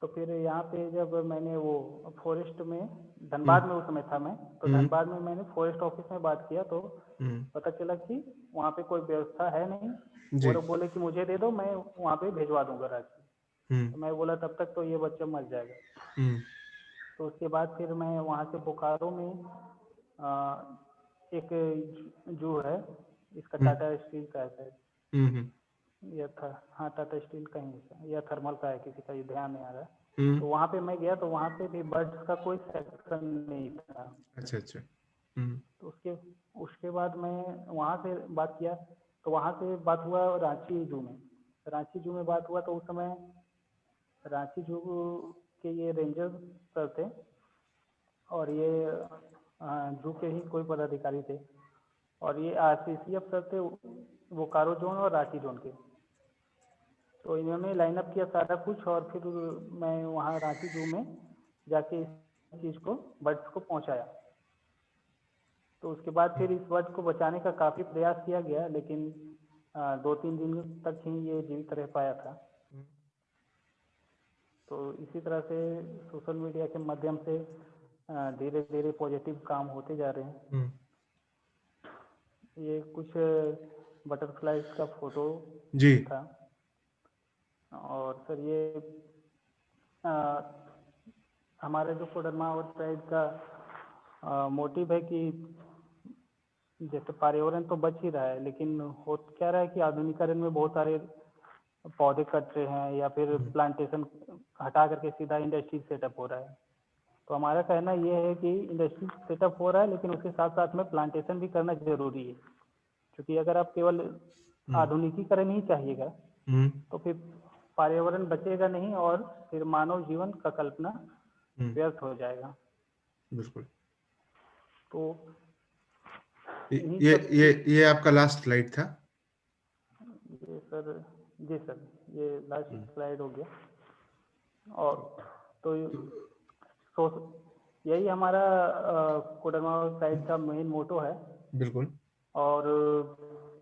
तो फिर यहाँ पे जब मैंने वो फॉरेस्ट में, धनबाद में उस समय था मैं, तो धनबाद में मैंने फॉरेस्ट ऑफिस में बात किया। तो पता चला कि वहाँ पे कोई व्यवस्था है नहीं। वो
जी
लोग बोले कि मुझे दे दो, मैं वहाँ पे भिजवा दूंगा राशि। तो मैं बोला तब तक तो ये बच्चा मर जाएगा। तो उसके बाद फिर मैं वहाँ से बोकारो में एक जू है, इसका टाटा स्टील का है शायद, या था, हाँ टाटा स्टील का ही या थर्मल का है, किसी का ये ध्यान नहीं आ रहा है। तो वहाँ पे मैं गया तो वहाँ पे भी बर्ड्स का कोई सेक्शन नहीं था।
अच्छा अच्छा
तो उसके बाद मैं वहाँ से बात किया, तो वहाँ से बात हुआ रांची जू में। रांची जू में बात हुआ तो उस समय रांची जू के ये रेंजर सर थे, और ये जू के ही कोई पदाधिकारी थे, और ये RCCF सर थे बोकारो जोन और रांची जोन के। तो इन्होंने लाइनअप किया सारा कुछ, और फिर मैं वहाँ रांची जू में जाके इस चीज़ को, बर्ड्स को पहुँचाया। तो उसके बाद फिर इस बर्ड को बचाने का काफ़ी प्रयास किया गया, लेकिन 2-3 दिन तक ही ये जीवित रह पाया था। तो इसी तरह से सोशल मीडिया के माध्यम से धीरे धीरे पॉजिटिव काम होते जा रहे हैं। ये कुछ बटरफ्लाइज का फोटो
जी
था। और सर ये हमारे जो कोडरमा और प्राइड का मोटिव है कि जैसे पर्यावरण तो बच ही रहा है, लेकिन हो क्या रहा है कि आधुनिकीकरण में बहुत सारे पौधे कट रहे हैं या फिर
हम्म,
प्लांटेशन हटा करके सीधा इंडस्ट्री सेटअप हो रहा है। तो हमारा कहना ये है कि इंडस्ट्री सेटअप हो रहा है, लेकिन उसके साथ साथ में प्लांटेशन भी करना जरूरी है, क्योंकि अगर आप केवल
हम्म,
आधुनिकीकरण ही चाहिएगा
हम्म,
तो फिर पर्यावरण बचेगा नहीं और फिर मानव जीवन का कल्पना
हम्म,
व्यर्थ हो जाएगा।
बिल्कुल।
तो
ये
इन्हीं
ये
सब
ये
चीज
ये आपका लास्ट स्लाइड था।
ये सर, जी सर, ये लास्ट
हम्म,
स्लाइड हो गया। और तो
तो
सो यही हमारा कोडरमा प्राइड का मेन मोटो है।
बिल्कुल।
और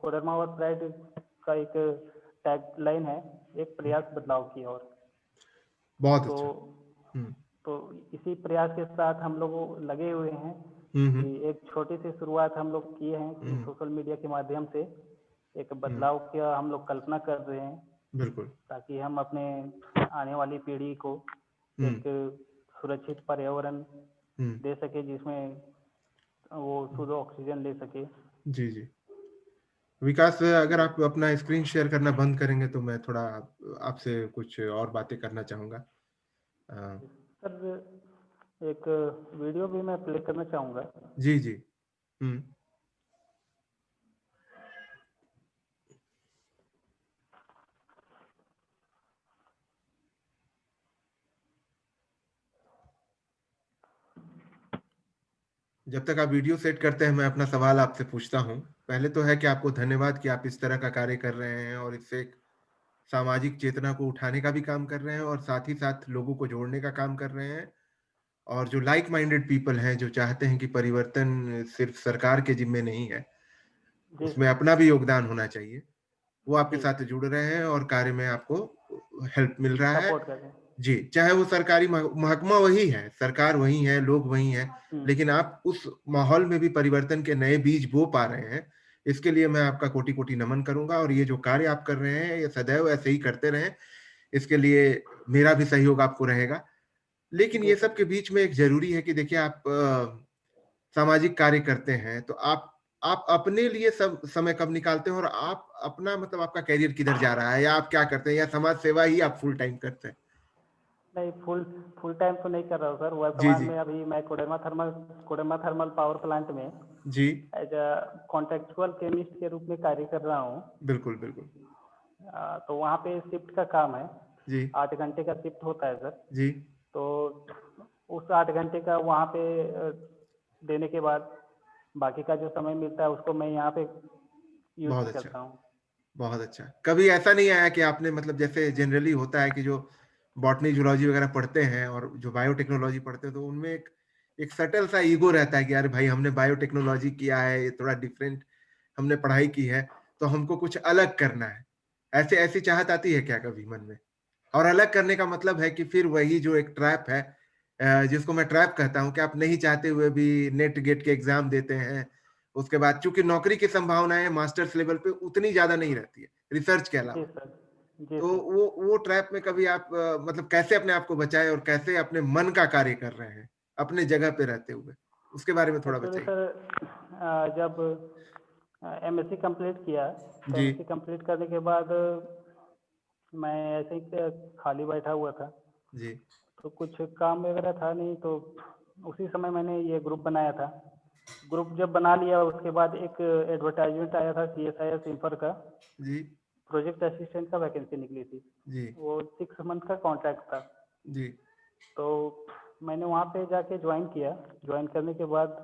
कोडरमा प्राइड का एक टैग लाइन है, एक
हम्म,
प्रयास बदलाव की ओर।
बहुत
तो
अच्छा। हम्म,
तो इसी प्रयास के साथ हम लोग लगे हुए हैं
हम्म,
कि एक छोटी सी शुरुआत हम लोग किए हैं कि
हम्म,
सोशल मीडिया के माध्यम से एक
हम्म,
बदलाव की हम लोग कल्पना कर रहे हैं,
बिल्कुल।
ताकि हम अपने आने वाली पीढ़ी को
हम्म,
एक सुरक्षित पर्यावरण
हम्म,
दे सके, जिसमें वो
हम्म,
शुद्ध ऑक्सीजन ले सके।
जी जी। विकास, अगर
जी
आप अपना स्क्रीन शेयर करना बंद करेंगे तो मैं थोड़ा आपसे कुछ और बातें करना चाहूँगा। अ,
सर, एक वीडियो भी मैं प्ले करना चाहूँगा।
जी जी। हम्म, जब तक आप वीडियो सेट करते हैं, मैं अपना सवाल आपसे पूछता हूँ। पहले तो है कि आपको धन्यवाद कि आप इस तरह का कार्य कर रहे हैं और इससे एक सामाजिक चेतना को उठाने का भी काम कर रहे हैं और साथ ही साथ लोगों को जोड़ने का काम कर रहे हैं। और जो लाइक माइंडेड पीपल हैं, जो चाहते हैं कि परिवर्तन सिर्फ सरकार के जिम्मे नहीं है,
जी
उसमें
सर।
अपना भी योगदान होना चाहिए, वो आपके
जी,
साथ जुड़ रहे हैं और कार्य में आपको हेल्प मिल रहा है।
सपोर्ट करें।
जी, चाहे वो सरकारी महकमा वही है, सरकार वही है, लोग वही हैं,
हम्म।
लेकिन आप उस माहौल में भी परिवर्तन के नए बीज बो पा रहे हैं। इसके लिए मैं आपका कोटि-कोटि नमन करूँगा और ये जो कार्य आप कर रहे हैं, ये सदैव ऐसे ही करते रहें। इसके लिए मेरा भी सहयोग आपको रहेगा। लेकिन
जी
ये
सर।
सब के बीच में एक ज़रूरी है कि देखिए, आप सामाजिक कार्य करते हैं, तो आप अपने लिए समय कब निकालते हैं और आप अपना मतलब आपका करियर किधर जा रहा है या आप क्या करते हैं या समाज सेवा ही आप फुल टाइम करते हैं?
नहीं, फुल फुल टाइम तो नहीं कर रहा हूँ सर।
जी,
वर्तमान
जी।
में अभी मैं कोडरमा थर्मल पावर प्लांट में
जी,
एज अ कॉन्ट्रेक्चुअल केमिस्ट के रूप में कार्य कर रहा हूँ।
बिल्कुल, बिल्कुल।
तो वहाँ पे शिफ्ट का काम है,
जी,
8 घंटे का शिफ्ट होता है सर।
जी,
तो उस 8 घंटे का वहाँ पे देने के बाद बाकी का जो समय मिलता है उसको मैं यहाँ पे यूज
बहुत अच्छा,
करता हूँ।
बहुत अच्छा। कभी ऐसा नहीं आया कि आपने मतलब जैसे जनरली होता है कि जो बॉटनी, ज़ूलॉजी वगैरह पढ़ते हैं और जो बायोटेक्नोलॉजी पढ़ते हैं, तो उनमें एक एक सटल सा ईगो रहता है कि अरे भाई, हमने बायोटेक्नोलॉजी किया है, ये थोड़ा डिफरेंट हमने पढ़ाई की है, तो हमको कुछ अलग करना है। ऐसे ऐसी चाहत आती है क्या कभी मन में? और अलग करने का मतलब है कि फिर वही जो एक ट्रैप है, जिसको मैं ट्रैप कहता हूँ कि आप नहीं चाहते हुए भी नेट गेट के एग्जाम देते हैं। उसके बाद चूंकि नौकरी की संभावनाएं मास्टर्स लेवल पे उतनी ज्यादा नहीं रहती है रिसर्च के
जी
अलावा।
सर। जी
तो
सर।
वो ट्रैप में कभी आप मतलब कैसे अपने आप को बचाए और कैसे अपने मन का कार्य कर रहे हैं अपने जगह पे रहते हुए, उसके बारे में थोड़ा
एक्चुअली
बताइए।
सर, जब एमएससी कंप्लीट किया, तो
जी,
एमएससी कंप्लीट करने के बाद मैं ऐसे ही खाली बैठा हुआ था।
जी,
तो कुछ काम वगैरह था नहीं, तो उसी समय मैंने ये ग्रुप बनाया था। ग्रुप जब बना लिया उसके बाद एक एडवर्टाइजमेंट आया था CSIS इंफर का,
जी,
प्रोजेक्ट असिस्टेंट का वैकेंसी निकली थी।
जी,
वो 6 मंथ का कॉन्ट्रैक्ट था।
जी,
तो मैंने वहाँ पे जाके ज्वाइन किया। ज्वाइन करने के बाद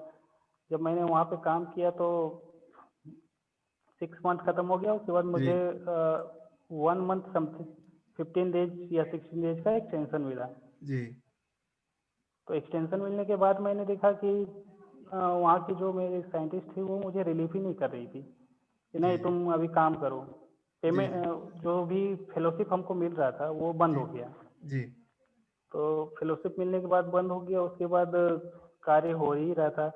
जब मैंने वहाँ पे काम किया तो 6 मंथ खत्म हो गया। उसके बाद
जी,
मुझे 1 मंथ समथिंग 15 डेज या 16 डेज का एक्सटेंशन मिला।
जी,
तो एक्सटेंशन मिलने के बाद मैंने देखा कि वहाँ की जो मेरे साइंटिस्ट थी वो मुझे रिलीफ ही नहीं कर रही थी कि
जी,
नहीं तुम अभी काम करो।
जी,
पेमेंट
जी,
जो भी फेलोशिप हमको मिल रहा था वो बंद
जी,
हो गया।
जी,
तो फेलोशिप मिलने के बाद बंद हो गया। उसके बाद कार्य हो ही रहा था।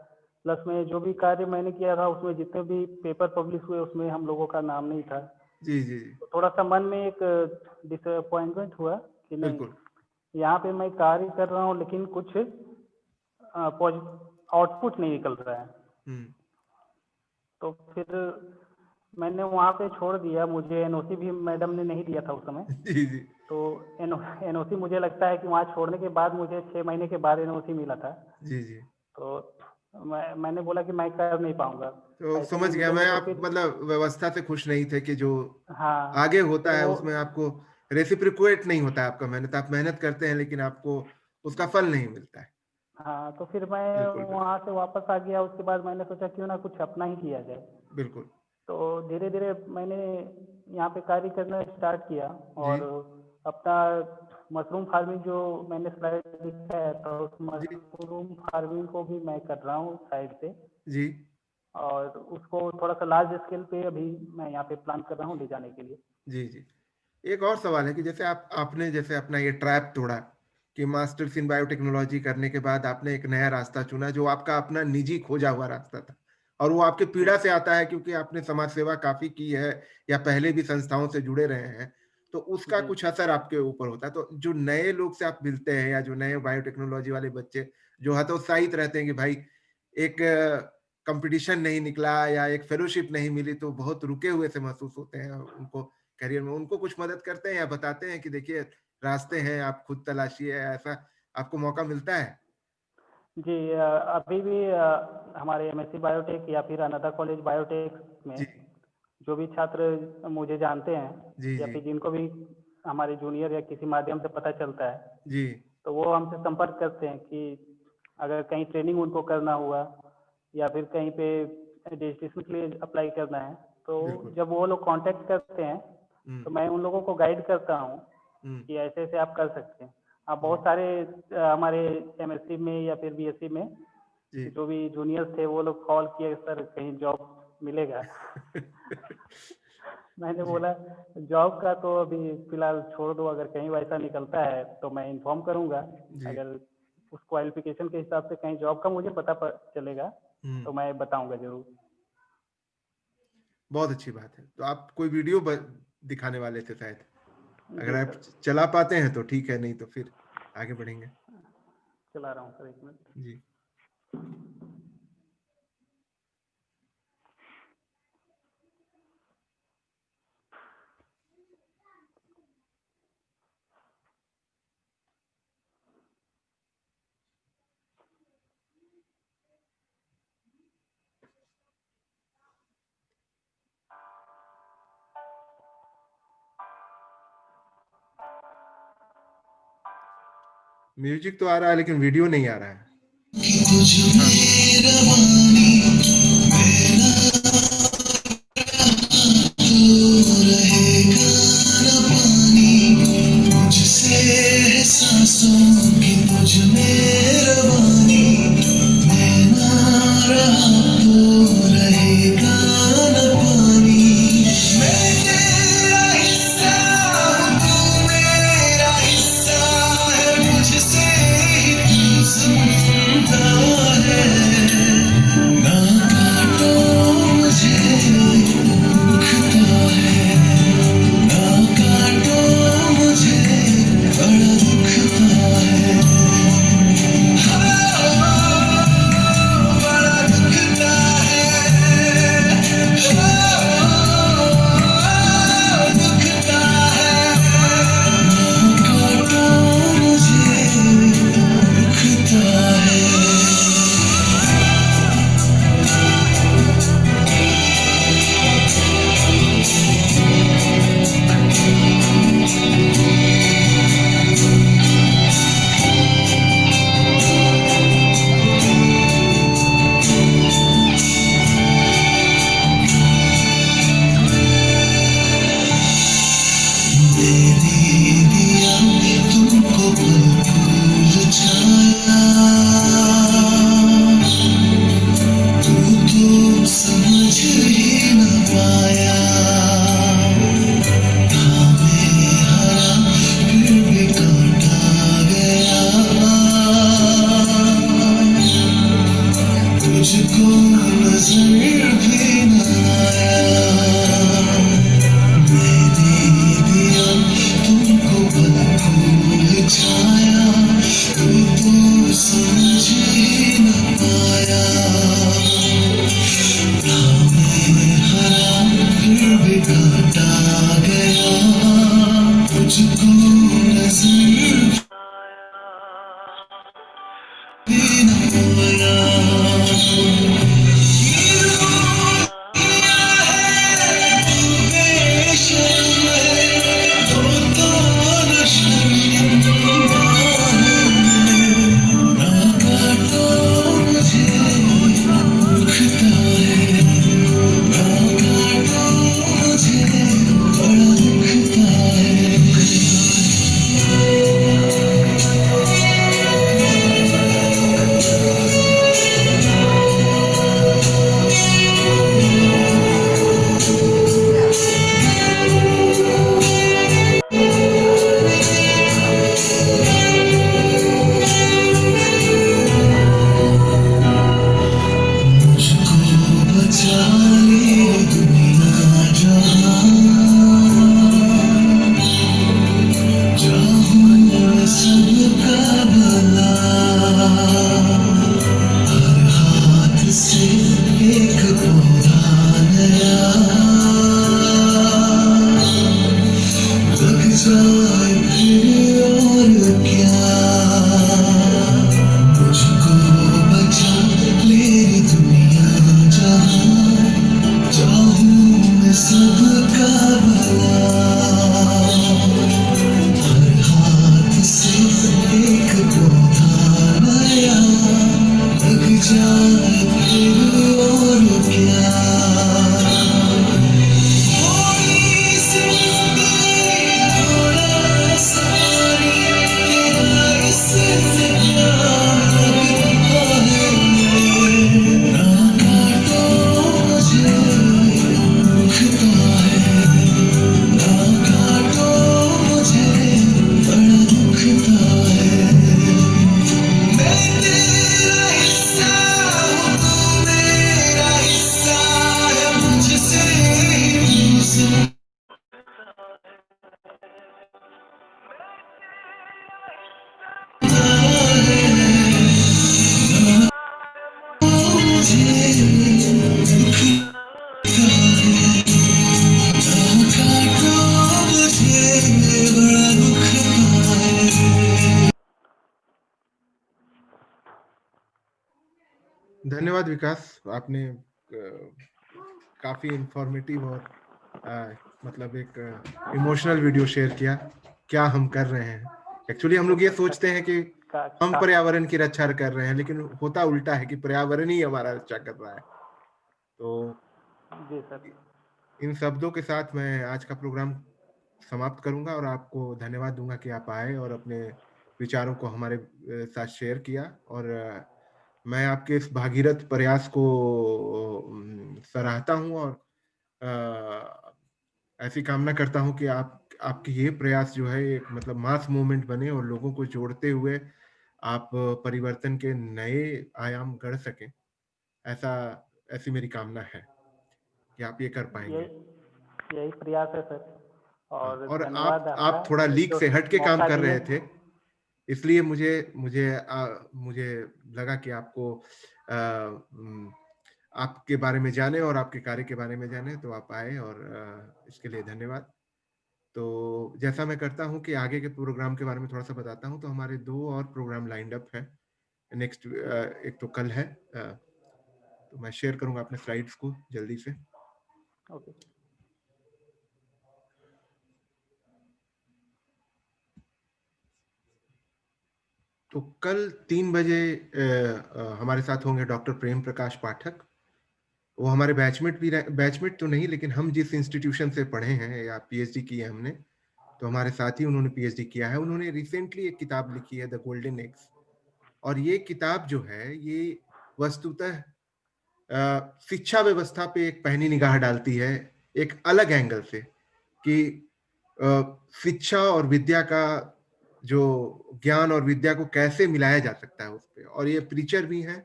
प्लस में जो भी कार्य मैंने किया था उसमें जितने भी पेपर पब्लिश हुए उसमें हम लोगों का नाम नहीं था।
जी, जी,
तो थोड़ा सा मन में एक डिसअपॉइंटमेंट हुआ कि नहीं,
बिल्कुल।
यहाँ पे मैं कार्य कर रहा हूँ लेकिन कुछ आउटपुट नहीं निकल रहा है।
हम्म,
तो फिर मैंने वहाँ पे छोड़ दिया, मुझे एनओसी भी मैडम ने नहीं दिया था उस समय।
जी, जी।
तो एनओसी मुझे लगता है कि वहाँ छोड़ने के बाद मुझे 6 महीने के बाद एनओसी मिला था।
जी, जी।
तो मैंने बोला कि मैं कर नहीं पाऊँगा,
तो
ऐसे
समझ
नहीं
गया
मिलेंगे
मैं,
तो
आप
फिर।
मतलब व्यवस्था से खुश नहीं थे कि जो
हाँ,
आगे
फिर
होता है
वो।
उसमें आपको रेसिप्रोकेट नहीं होता है आपका मेहनत। आप मेहनत करते हैं लेकिन आपको उसका फल नहीं मिलता है।
हाँ, तो फिर मैं
बिल्कुल, बिल्कुल।
वहाँ से वापस आ गया, उसके बाद मैंने सोचा क्यों ना कुछ अपना ही किया जाए।
बिल्कुल।
तो धीरे-धीरे मैंने यहाँ पे कार्य करना स्टार्ट किया
जी,
और अपना मशरूम फार्मिंग जो मैंने स्लाइड दिखाया था, उस
जी,
मशरूम फार्मिंग को भी मैं कर रहा हूँ साइड से।
जी,
और उसको थोड़ा-सा लार्ज स्केल पे अभी मैं यहाँ पे प्लान कर रहा हूँ ले जाने के लिए।
जी, जी। एक और सवाल है कि जैसे आपने जैसे अपना ये ट्रैप तोड़ा कि मास्टर्स इन बायोटेक्नोलॉजी करने के बाद आपने एक नया रास्ता चुना जो आपका अपना निजी खोजा हुआ रास्ता था और वो आपके
जी,
पीड़ा से आता है क्योंकि आपने समाज सेवा काफी की है या पहले भी संस्थाओं से जुड़े रहे हैं, तो उसका
जी,
कुछ असर आपके ऊपर होता है। तो जो नए लोग से आप मिलते हैं या जो नए बायोटेक्नोलॉजी वाले बच्चे जो हतोत्साहित रहते हैं कि भाई एक कंपटीशन नहीं निकला या एक फेलोशिप नहीं मिली तो बहुत रुके हुए से महसूस होते हैं उनको करियर में, उनको कुछ मदद करते हैं या बताते हैं कि देखिए रास्ते हैं, आप खुद तलाशिए, ऐसा आपको मौका मिलता है?
जी। अभी भी हमारे एमएससी बायोटेक या फिर अनाथा कॉलेज बायोटेक में
जी,
जो भी छात्र मुझे जानते हैं
जी,
या
जी,
फिर जिनको भी हमारे जूनियर या किसी माध्यम से पता चलता है,
जी,
तो वो हमसे संपर्क करते हैं कि अगर कहीं ट्रेनिंग उनको करना हुआ या फिर कहीं पे रजिस्ट्रेशन के लिए अप्लाई करना है, तो
बिल्कुल।
जब वो लोग कांटेक्ट करते हैं,
हुँ,
तो मैं उन लोगों को गाइड करता हूँ
हुँ,
कि ऐसे-ऐसे आप कर सकते हैं। बहुत
हुँ,
सारे हमारे एमएससी में या फिर बीएससी में
जी।
जो भी जूनियर्स थे, वो लोग कॉल किए, सर कहीं जॉब मिलेगा? मैंने
जी,
बोला जॉब का तो अभी फ़िलहाल छोड़ दो, अगर कहीं वैसा निकलता है तो मैं इन्फॉर्म करूँगा।
जी,
अगर उस क्वालिफ़िकेशन के हिसाब से कहीं जॉब का मुझे पता प चलेगा,
हुँ,
तो मैं बताऊँगा ज़रूर।
बहुत अच्छी बात है। तो आप कोई वीडियो ब दिखाने वाले थे शायद? अगर
जी
आप
सर,
चला पाते हैं तो ठीक है, नहीं तो फिर आगे बढ़ेंगे।
चला रहा हूँ सर 1 मिनट।
जी। म्यूज़िक तो आ रहा है लेकिन वीडियो नहीं आ रहा है।
मुझसे है सांसों की तुझ में रवानी मैं ना रहा तो रहेगा न पानी मैं तेरा हिस्सा हूँ तू मेरा हिस्सा है मुझसे ही तू सुनता है ना काटो घाटा गया तुझको नजर भी न आया। बेशर्म है तो न शर्मिंदा है, ना काटो मुझे दुखता है, ना काटो मुझे बड़ा दुखता है। मुझको बचा ले दुनिया जहां, चाहूं मैं सबका भला, हर हाथ से एक पौधा नया लग जाए फिर और क्या। मुझको बचा ले दुनिया जहां, चाहूं मैं सबका भला, हर हाथ से एक पौधा नया लग जाए फिर और क्या। कोई जिंदगी थोड़ा सारी तेरा इससे प्यार लगता है, ना काटो मुझे दुखता है, ना काटो मुझे बड़ा दुखता है। मैं तेरा हिस्सा हूँ तू मेरा हिस्सा है, मुझसे ही मुझसे
धन्यवाद विकास, आपने काफ़ी इन्फॉर्मेटिव और मतलब एक इमोशनल वीडियो शेयर किया। क्या हम कर रहे हैं? एक्चुअली हम लोग ये सोचते हैं कि हम पर्यावरण की रक्षा कर रहे हैं, लेकिन होता उल्टा है कि पर्यावरण ही हमारा रक्षा कर रहा है। तो
जी सर।
इन शब्दों के साथ मैं आज का प्रोग्राम समाप्त करूंगा और आपको धन्यवाद दूंगा कि आप आए और अपने विचारों को हमारे साथ शेयर किया। और मैं आपके इस भागीरथ प्रयास को सराहता हूं और ऐसी कामना करता हूं कि आपकी ये प्रयास जो है एक मतलब मास मूवमेंट बने और लोगों को जोड़ते हुए आप परिवर्तन के नए आयाम गढ़ सकें। ऐसा ऐसी मेरी कामना है कि आप ये कर पाएंगे।
यही यही प्रयास है सर।
हाँ,
और
और
धन्यवाद
आप थोड़ा
आपका
लीक
जो
से हट के काम
मौका
कर
दिए।
रहे थे, इसलिए मुझे मुझे मुझे लगा कि आपको आपके बारे में जाने और आपके कार्य के बारे में जाने, तो आप आए और इसके लिए धन्यवाद। तो जैसा मैं करता हूँ कि आगे के प्रोग्राम के बारे में थोड़ा-सा बताता हूँ, तो हमारे 2 और प्रोग्राम लाइन्ड अप हैं। नेक्स्ट एक तो कल है, तो मैं शेयर करूँगा अपने स्लाइड्स को जल्दी से।
ओके।
तो कल 3 बजे हमारे साथ होंगे डॉक्टर प्रेम प्रकाश पाठक। वो हमारे बैचमेट तो नहीं, लेकिन हम जिस इंस्टीट्यूशन से पढ़े हैं या पीएचडी की है हमने, तो हमारे साथ ही उन्होंने पीएचडी किया है। उन्होंने रिसेंटली एक किताब लिखी है द गोल्डन एग्स, और ये किताब जो है ये वस्तुतः शिक्षा व्यवस्था पे एक पैनी निगाह डालती है एक अलग एंगल से, कि शिक्षा और विद्या का जो ज्ञान और विद्या को कैसे मिलाया जा सकता है उस पे। और ये प्रीचर भी हैं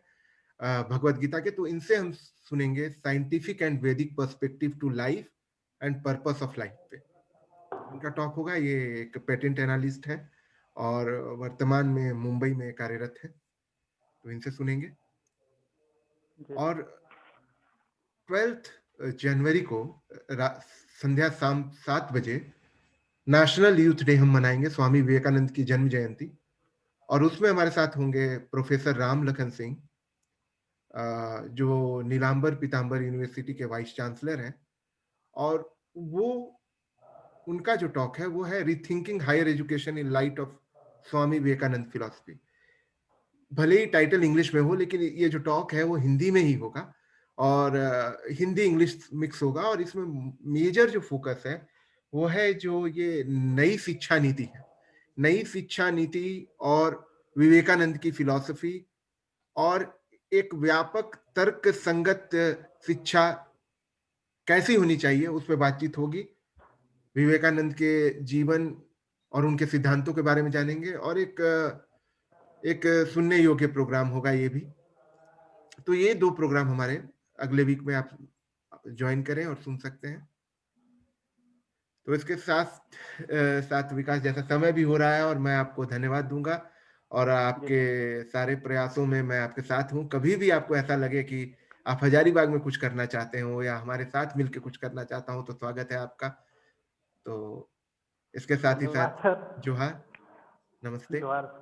भगवत गीता के, तो इनसे हम सुनेंगे scientific and Vedic perspective to life and purpose of life पे इनका टॉक होगा। ये एक पेटेंट एनालिस्ट है और वर्तमान में मुंबई में कार्यरत है, तो इनसे सुनेंगे।
जी
और 12 जनवरी को संध्या शाम 7 बजे नेशनल यूथ डे हम मनाएंगे, स्वामी विवेकानंद की जन्म जयंती। और उसमें हमारे साथ होंगे प्रोफेसर राम लखन सिंह, जो नीलांबर पीतांबर यूनिवर्सिटी के वाइस चांसलर हैं। और वो उनका जो टॉक है वो है rethinking higher education in light of Swami Vivekananda philosophy. भले ही टाइटल इंग्लिश में हो, लेकिन ये जो टॉक है वो हिंदी में ही होगा, और हिंदी इंग्लिश मिक्स होगा। और इसमें मेजर जो फोकस है वो है जो ये नई शिक्षा नीति है, नई शिक्षा नीति और विवेकानंद की फिलॉसफी, और एक व्यापक तर्क संगत शिक्षा कैसी होनी चाहिए, उस पर बातचीत होगी। विवेकानंद के जीवन और उनके सिद्धांतों के बारे में जानेंगे, और एक सुनने योग्य प्रोग्राम होगा ये भी। तो ये 2 प्रोग्राम हमारे अगले वीक में आप जॉइन करें और सुन सकते हैं। तो इसके साथ विकास, जैसा समय भी हो रहा है, और मैं आपको धन्यवाद दूंगा, और आपके सारे प्रयासों में मैं आपके साथ हूँ। कभी भी आपको ऐसा लगे कि आप हजारीबाग में कुछ करना चाहते हो या हमारे साथ मिलकर कुछ करना चाहता हूँ, तो स्वागत है आपका। तो इसके साथ ही
धन्यवाद
साथ
सर।
जोहार, नमस्ते।
जोहार।